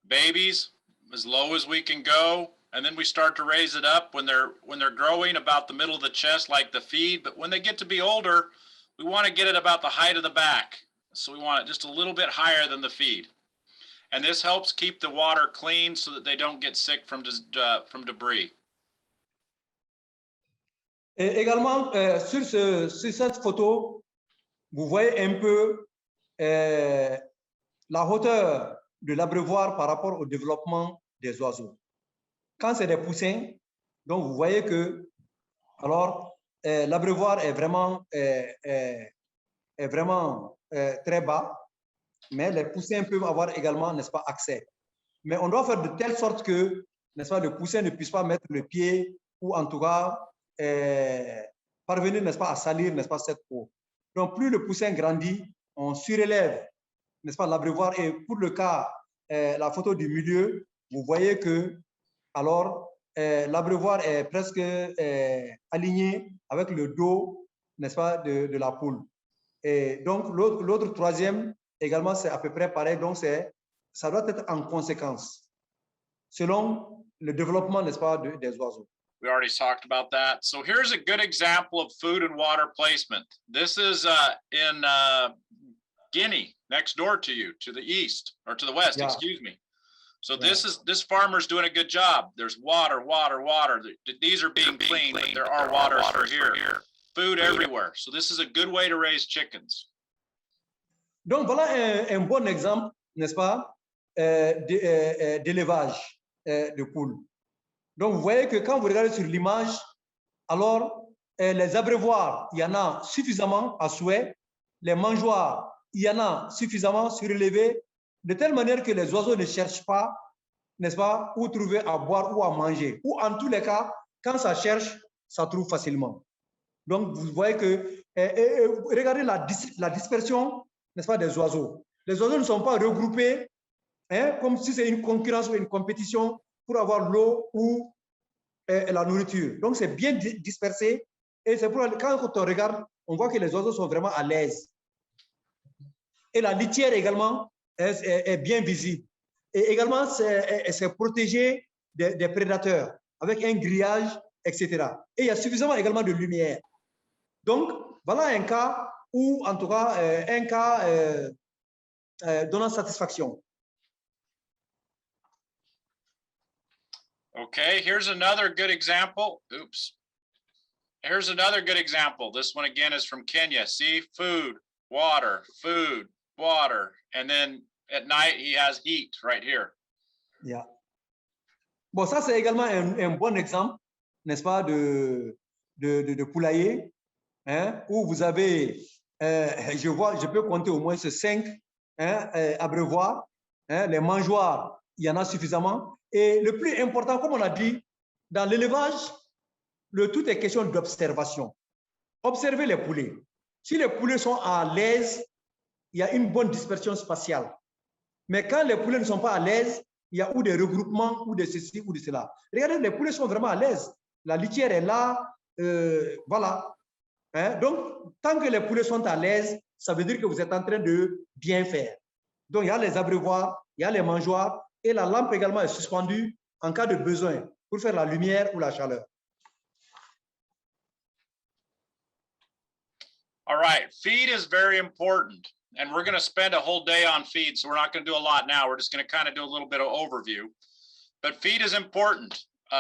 Babies, as low as we can go, and then we start to raise it up when they're growing about the middle of the chest like the feed, but when they get to be older, we want to get it about the height of the back. So we want it just a little bit higher than the feed. And this helps keep the water clean so that they don't get sick from debris. Et également, sur cette photo, vous voyez un peu la hauteur de l'abreuvoir par rapport au développement des oiseaux. Quand c'est des poussins, donc vous voyez que alors l'abreuvoir est vraiment très bas, mais les poussins peuvent avoir également, n'est-ce pas, accès. Mais on doit faire de telle sorte que, n'est-ce pas, le poussin ne puisse pas mettre le pied ou en tout cas parvenir, n'est-ce pas, à salir, n'est-ce pas, cette eau. Donc, plus le poussin grandit, on surélève, n'est-ce pas, l'abreuvoir. Et pour le cas, la photo du milieu, vous voyez que, alors, l'abreuvoir est presque aligné avec le dos, n'est-ce pas, de la poule. Et donc, l'autre troisième, également, c'est à peu près pareil. Donc, ça doit être en conséquence, selon le développement, n'est-ce pas, des oiseaux. We already talked about that. So here's a good example of food and water placement. This is in Guinea, next door to you, to the east, or to the west, Yeah. excuse me. So Yeah. this farmer's doing a good job. There's water. These are being cleaned, but there are waters for here. Food everywhere. So this is a good way to raise chickens. Donc, voilà un bon exemple, n'est-ce pas, d'élevage de poules. Donc, vous voyez que quand vous regardez sur l'image, alors, les abreuvoirs, il y en a suffisamment à souhait. Les mangeoires, il y en a suffisamment surélevés, de telle manière que les oiseaux ne cherchent pas, n'est-ce pas, où trouver à boire ou à manger. Ou en tous les cas, quand ça cherche, ça trouve facilement. Donc, vous voyez que, regardez la dispersion, n'est-ce pas, des oiseaux. Les oiseaux ne sont pas regroupés, comme si c'est une concurrence ou une compétition pour avoir l'eau ou la nourriture. Donc, c'est bien dispersé. Et c'est pour quand on regarde, on voit que les oiseaux sont vraiment à l'aise. Et la litière également est bien visible. Et également, c'est protégé des prédateurs avec un grillage, etc. Et il y a suffisamment également de lumière. Donc, voilà un cas où, en tout cas, un cas donnant satisfaction. Okay, here's another good example. Oops. Here's another good example. This one again is from Kenya. See, food, water, and then at night he has heat right here. Yeah. Bon, ça, c'est également un bon exemple, n'est-ce pas, de poulailler, hein, où vous avez, je peux compter au moins ce 5 abreuvoirs, hein, les mangeoires, il y en a suffisamment. Et le plus important, comme on a dit, dans l'élevage, le tout est question d'observation. Observez les poulets. Si les poulets sont à l'aise, il y a une bonne dispersion spatiale. Mais quand les poulets ne sont pas à l'aise, il y a ou des regroupements, ou de ceci, ou de cela. Regardez, les poulets sont vraiment à l'aise. La litière est là, voilà. Hein? Donc, tant que les poulets sont à l'aise, ça veut dire que vous êtes en train de bien faire. Donc, il y a les abreuvoirs, il y a les mangeoires, et la lampe également est suspendue en cas de besoin pour faire la lumière ou la chaleur. All right, feed is very important. And we're going to spend a whole day on feed, so we're not going to do a lot now. We're just going to kind of do a little bit of overview. But feed is important.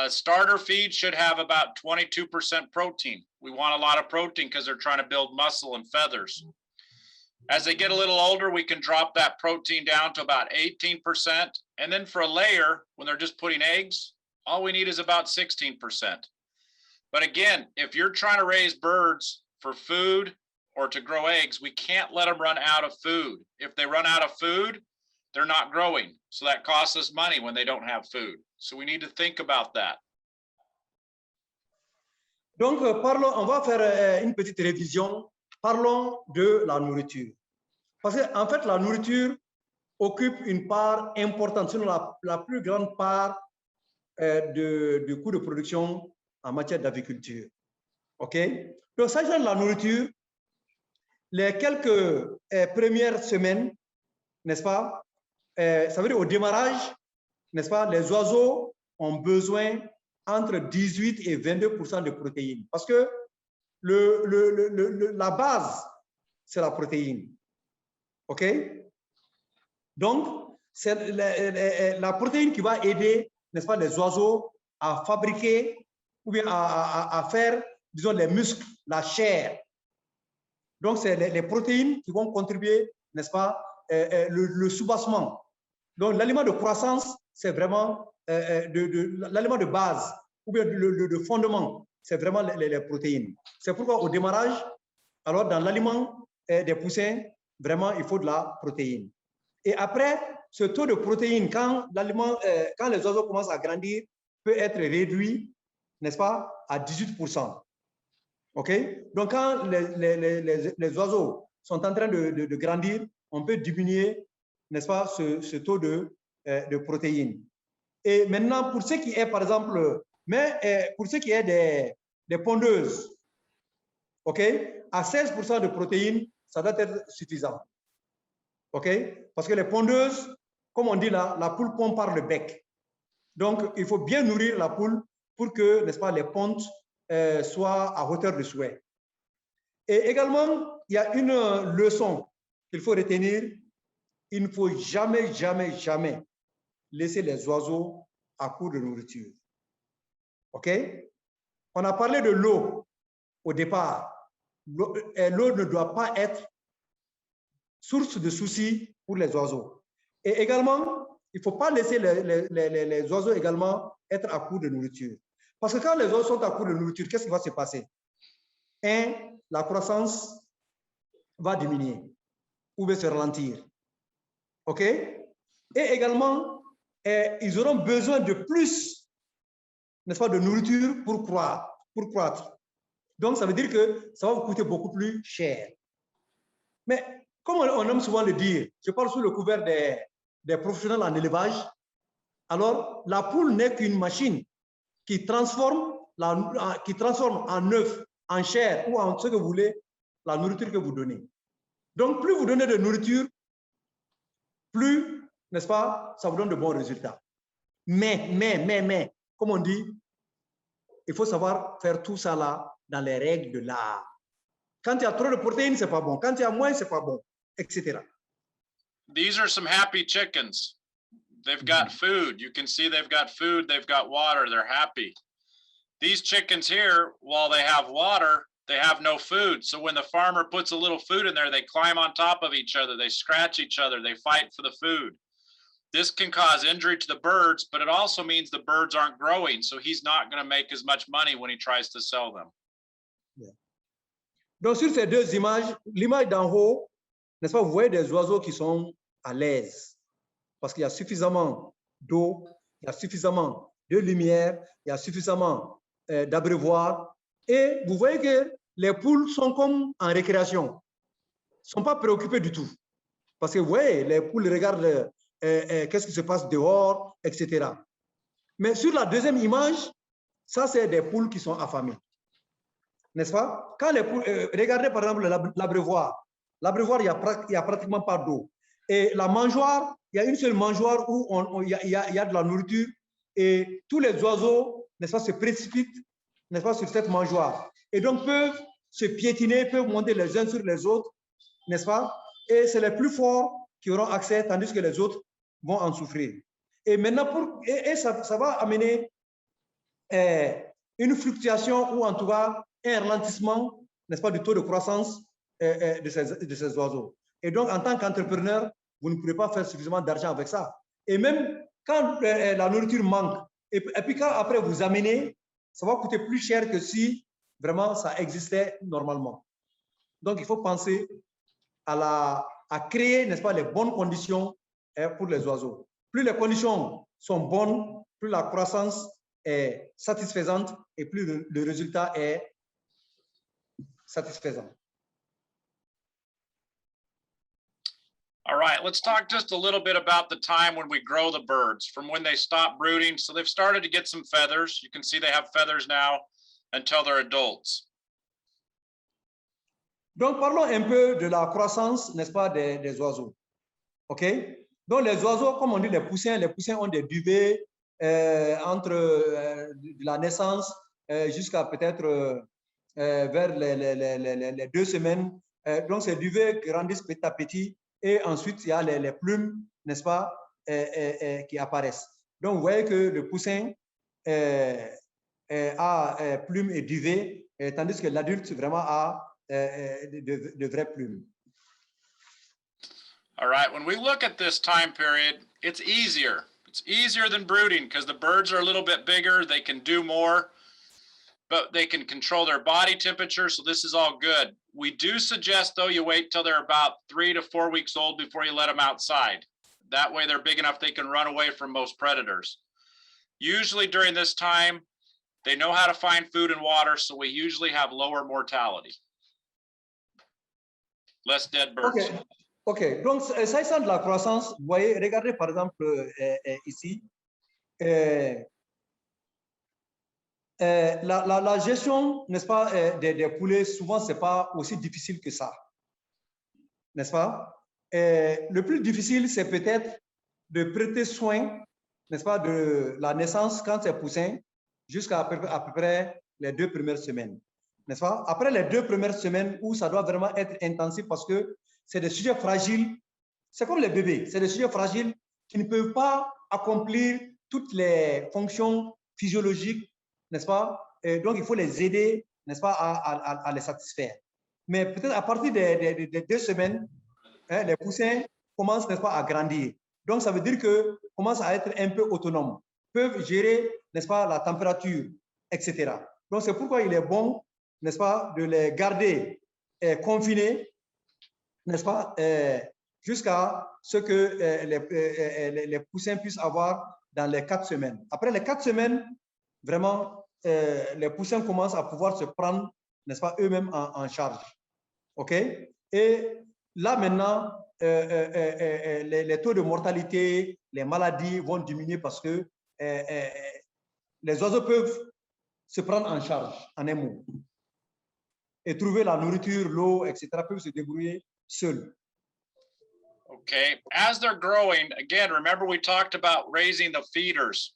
Starter feed should have about 22% protein. We want a lot of protein because they're trying to build muscle and feathers. As they get a little older, we can drop that protein down to about 18%. And then for a layer, when they're just putting eggs, all we need is about 16%. But again, if you're trying to raise birds for food or to grow eggs, we can't let them run out of food. If they run out of food, they're not growing. So that costs us money when they don't have food. So we need to think about that. Donc, parlons, on va faire une petite révision. Parlons de la nourriture. Parce qu'en fait, la nourriture occupe une part importante, sinon la plus grande part du coût de production en matière d'agriculture. OK? Donc, s'agissant de la nourriture, les quelques premières semaines, n'est-ce pas, ça veut dire au démarrage, n'est-ce pas, les oiseaux ont besoin entre 18 et 22% de protéines. Parce que la base, c'est la protéine. OK? Donc, c'est la protéine qui va aider, n'est-ce pas, les oiseaux à fabriquer ou bien à faire, disons, les muscles, la chair. Donc, c'est les protéines qui vont contribuer, n'est-ce pas, le soubassement. Donc, l'aliment de croissance, c'est vraiment l'aliment de base ou bien le fondement, c'est vraiment les protéines. C'est pourquoi au démarrage, alors dans l'aliment des poussins, vraiment, il faut de la protéine. Et après, ce taux de protéines, quand les oiseaux commencent à grandir, peut être réduit, n'est-ce pas, à 18%. OK? Donc, quand les oiseaux sont en train de grandir, on peut diminuer, n'est-ce pas, ce taux de protéines. Et maintenant, pour ce qui est, par exemple, pour ce qui est des pondeuses, OK, à 16% de protéines, ça doit être suffisant. OK? Parce que les pondeuses, comme on dit là, la poule pond par le bec. Donc, il faut bien nourrir la poule pour que, n'est-ce pas, les pontes soient à hauteur de souhait. Et également, il y a une leçon qu'il faut retenir. Il ne faut jamais, jamais, jamais laisser les oiseaux à court de nourriture. OK? On a parlé de l'eau au départ. L'eau ne doit pas être source de soucis pour les oiseaux. Et également, il ne faut pas laisser les oiseaux également être à court de nourriture. Parce que quand les oiseaux sont à court de nourriture, qu'est-ce qui va se passer? La croissance va diminuer ou va se ralentir. OK? Et également, ils auront besoin de plus, n'est-ce pas, de nourriture pour croître. Donc, ça veut dire que ça va vous coûter beaucoup plus cher. Mais comme on aime souvent le dire, je parle sous le couvert des professionnels en élevage, alors la poule n'est qu'une machine qui transforme en œuf, en chair ou en ce que vous voulez, la nourriture que vous donnez. Donc, plus vous donnez de nourriture, plus, n'est-ce pas, ça vous donne de bons résultats. Mais, comme on dit, il faut savoir faire tout ça là dans les règles de l'art. Quand il y a trop de protéines, c'est pas bon. Quand il y a moins, c'est pas bon, etc. These are some happy chickens. They've got food. You can see they've got food, they've got water, they're happy. These chickens here, while they have water, they have no food. So when the farmer puts a little food in there, they climb on top of each other, they scratch each other, they fight for the food. This can cause injury to the birds, but it also means the birds aren't growing, so he's not going to make as much money when he tries to sell them. Donc, sur ces deux images, l'image d'en haut, n'est-ce pas, vous voyez des oiseaux qui sont à l'aise parce qu'il y a suffisamment d'eau, il y a suffisamment de lumière, il y a suffisamment d'abreuvoir. Et vous voyez que les poules sont comme en récréation, ne sont pas préoccupées du tout. Parce que vous voyez, les poules regardent qu'est-ce qui se passe dehors, etc. Mais sur la deuxième image, ça, c'est des poules qui sont affamées. N'est-ce pas? Quand les poules, regardez par exemple l'abreuvoir. L'abreuvoir, il n'y a pratiquement pas d'eau. Et la mangeoire, il y a une seule mangeoire où il y a de la nourriture et tous les oiseaux, n'est-ce pas, se précipitent, n'est-ce pas, sur cette mangeoire. Et donc peuvent se piétiner, peuvent monter les uns sur les autres, n'est-ce pas? Et c'est les plus forts qui auront accès, tandis que les autres vont en souffrir. Et maintenant, ça va amener une fluctuation ou en tout cas un ralentissement, n'est-ce pas, du taux de croissance de ces oiseaux. Et donc, en tant qu'entrepreneur, vous ne pourrez pas faire suffisamment d'argent avec ça. Et même quand la nourriture manque, et puis quand après vous amenez, ça va coûter plus cher que si vraiment ça existait normalement. Donc, il faut penser à créer, n'est-ce pas, les bonnes conditions pour les oiseaux. Plus les conditions sont bonnes, plus la croissance est satisfaisante et plus le résultat est satisfaisant. All right, let's talk just a little bit about the time when we grow the birds, from when they stop brooding. So they've started to get some feathers. You can see they have feathers now until they're adults. Donc, parlons un peu de la croissance, n'est-ce pas, des oiseaux. OK? Donc, les oiseaux, comme on dit, les poussins ont des duvets entre de la naissance jusqu'à peut-être vers les 2 semaines. Donc, ces duvets grandissent petit à petit et ensuite, il y a les plumes, n'est-ce pas, qui apparaissent. Donc, vous voyez que le poussin a plumes et duvets, tandis que l'adulte vraiment a de vraies plumes. All right, when we look at this time period, it's easier. It's easier than brooding because the birds are a little bit bigger, they can do more, but they can control their body temperature, so this is all good. We do suggest, though, you wait till they're about 3 to 4 weeks old before you let them outside. That way they're big enough they can run away from most predators. Usually during this time, they know how to find food and water, so we usually have lower mortality. Less dead birds. Okay. OK, donc s'agissant de la croissance, vous voyez, regardez par exemple ici, la gestion, n'est-ce pas, des poulets, souvent, ce n'est pas aussi difficile que ça, n'est-ce pas? Le plus difficile, c'est peut-être de prêter soin, n'est-ce pas, de la naissance quand c'est poussin, jusqu'à à peu près les 2 premières semaines, n'est-ce pas? Après les 2 premières semaines où ça doit vraiment être intensif parce que c'est des sujets fragiles, c'est comme les bébés, c'est des sujets fragiles qui ne peuvent pas accomplir toutes les fonctions physiologiques, n'est-ce pas? Et donc, il faut les aider, n'est-ce pas, à les satisfaire. Mais peut-être à partir des 2 semaines, les poussins commencent, n'est-ce pas, à grandir. Donc, ça veut dire qu'ils commencent à être un peu autonomes, peuvent gérer, n'est-ce pas, la température, etc. Donc, c'est pourquoi il est bon, n'est-ce pas, de les garder confinés, n'est-ce pas, jusqu'à ce que les poussins puissent avoir dans les 4 semaines. Après les 4 semaines, vraiment, les poussins commencent à pouvoir se prendre, n'est-ce pas, eux-mêmes en charge. OK? Et là, maintenant, les taux de mortalité, les maladies vont diminuer parce que les oiseaux peuvent se prendre en charge, en un mot. Et trouver la nourriture, l'eau, etc., peuvent se débrouiller seuls. Okay, as they're growing, again, remember we talked about raising the feeders.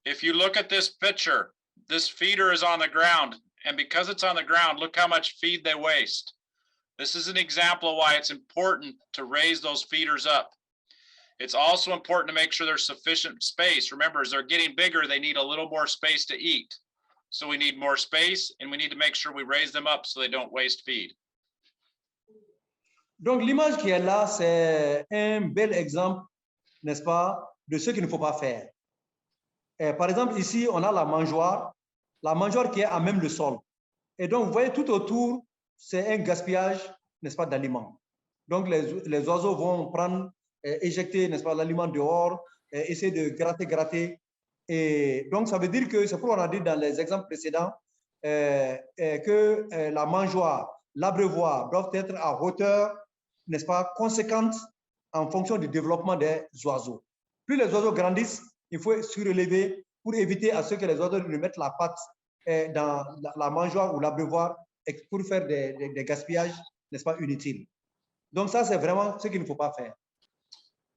If you look at this picture, this feeder is on the ground, and because it's on the ground, look how much feed they waste. This is an example of why it's important to raise those feeders up. It's also important to make sure there's sufficient space. Remember, as they're getting bigger, they need a little more space to eat. So we need more space, and we need to make sure we raise them up so they don't waste feed. Donc, l'image qui est là, c'est un bel exemple, n'est-ce pas, de ce qu'il ne faut pas faire. Par exemple, ici, on a la mangeoire qui est à même le sol. Et donc, vous voyez, tout autour, c'est un gaspillage, n'est-ce pas, d'aliments. Donc, les oiseaux vont prendre, éjecter, n'est-ce pas, l'aliment dehors, essayer de gratter. Et donc, ça veut dire que, c'est pourquoi on a dit dans les exemples précédents, que la mangeoire, l'abreuvoir doivent être à hauteur, n'est-ce pas, conséquente en fonction du développement des oiseaux. Plus les oiseaux grandissent, il faut surélever pour éviter à ce que les oiseaux ne mettent la patte dans la mangeoire ou l'abreuvoir pour faire des gaspillages, n'est-ce pas, inutiles. Donc ça, c'est vraiment ce qu'il ne faut pas faire.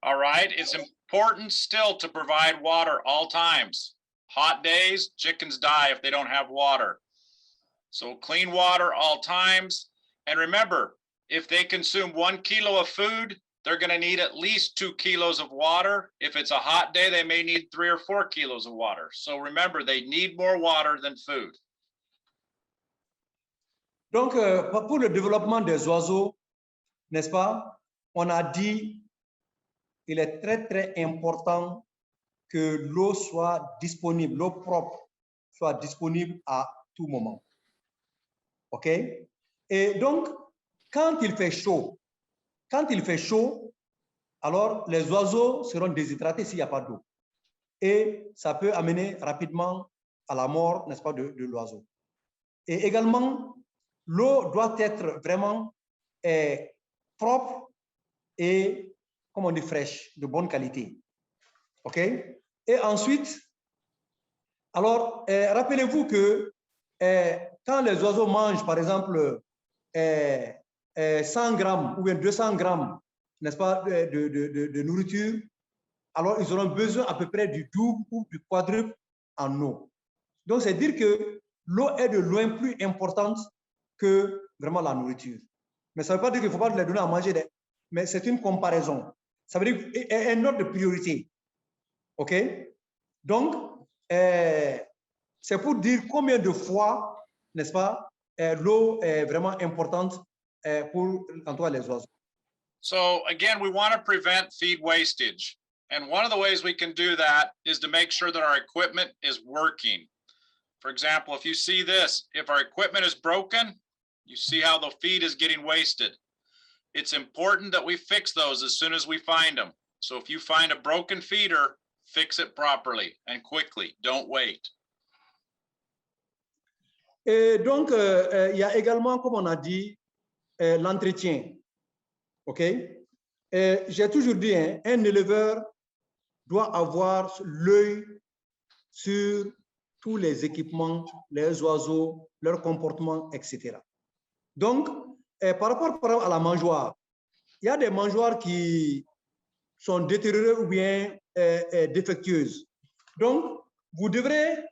All right, it's important still to provide water all times. Hot days, chickens die if they don't have water. So clean water all times. And remember, if they consume 1 kilo of food, they're going to need at least 2 kilos of water. If it's a hot day, they may need 3 or 4 kilos of water. So remember, they need more water than food. Donc, pour le développement des oiseaux, n'est-ce pas, on a dit qu'il est très, très important que l'eau soit disponible, l'eau propre soit disponible à tout moment. OK? Et donc, quand il fait chaud, alors les oiseaux seront déshydratés s'il n'y a pas d'eau. Et ça peut amener rapidement à la mort, n'est-ce pas, de l'oiseau. Et également, l'eau doit être vraiment propre et, comme on dit, fraîche, de bonne qualité. OK? Et ensuite, alors, rappelez-vous que quand les oiseaux mangent, par exemple, 100 grammes ou bien 200 grammes, n'est-ce pas, de nourriture, alors ils auront besoin à peu près du double ou du quadruple en eau. Donc, c'est dire que l'eau est de loin plus importante que vraiment la nourriture. Mais ça ne veut pas dire qu'il ne faut pas les donner à manger, mais c'est une comparaison. Ça veut dire un ordre de priorité. OK? Donc, c'est pour dire combien de fois, n'est-ce pas, l'eau est vraiment importante pour, en tout cas, les oiseaux. So again, we want to prevent feed wastage. And one of the ways we can do that is to make sure that our equipment is working. For example, if you see this, if our equipment is broken, you see how the feed is getting wasted. It's important that we fix those as soon as we find them. So if you find a broken feeder, fix it properly and quickly. Don't wait. Et donc, il y a également, comme on a dit, l'entretien. OK? J'ai toujours dit, hein, un éleveur doit avoir l'œil sur tous les équipements, les oiseaux, leur comportement, etc. Donc, par rapport à la mangeoire, il y a des mangeoires qui sont détériorées ou bien défectueuses. Donc, vous devrez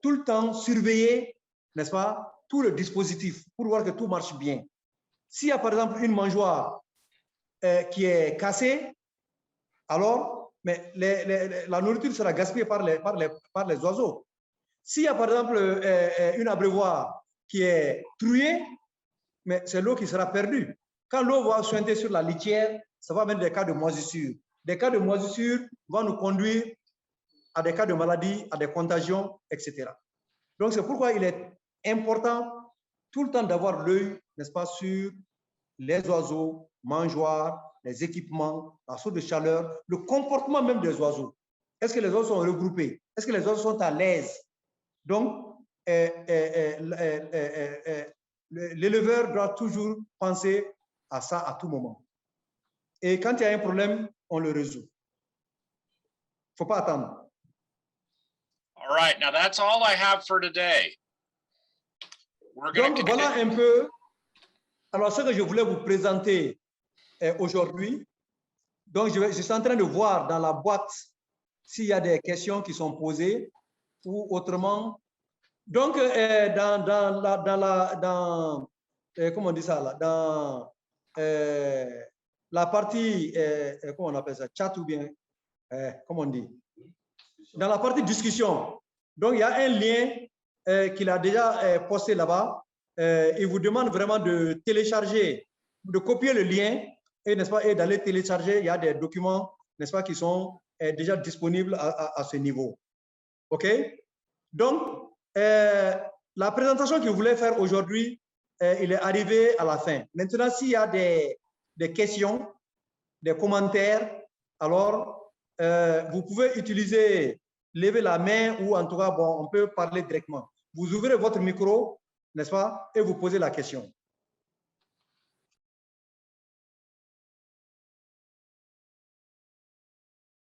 tout le temps surveiller, n'est-ce pas, tout le dispositif pour voir que tout marche bien. S'il y a par exemple une mangeoire qui est cassée, alors mais la nourriture sera gaspillée par les oiseaux. S'il y a par exemple une abreuvoir qui est trouillée, mais c'est l'eau qui sera perdue. Quand l'eau va suinter sur la litière, ça va mettre des cas de moisissure. Des cas de moisissure vont nous conduire à des cas de maladie, à des contagions, etc. Donc, c'est pourquoi il est important tout le temps d'avoir l'œil, n'est-ce pas, sur les oiseaux, mangeoires, les équipements, la source de chaleur, le comportement même des oiseaux. Est-ce que les oiseaux sont regroupés? Est-ce que les oiseaux sont à l'aise? Donc, l'éleveur doit toujours penser à ça à tout moment. Et quand il y a un problème, on le résout. Il ne faut pas attendre. All right, now that's all I have for today. Donc, voilà un peu. Alors, ce que je voulais vous présenter aujourd'hui. Donc, je suis en train de voir dans la boîte s'il y a des questions qui sont posées ou autrement. Donc, comment on dit ça là? Dans la partie, comment on appelle ça? Chat ou bien, comment on dit? Dans la partie discussion. Donc, il y a un lien qu'il a déjà posté là-bas. Il vous demande vraiment de télécharger, de copier le lien et, n'est-ce pas, et d'aller télécharger. Il y a des documents n'est-ce pas, qui sont déjà disponibles à ce niveau. OK? Donc, la présentation que je voulais faire aujourd'hui, il est arrivé à la fin. Maintenant, s'il y a des questions, des commentaires, alors vous pouvez utiliser, lever la main ou en tout cas, bon, on peut parler directement. Vous ouvrez votre micro, n'est-ce pas, et vous posez la question.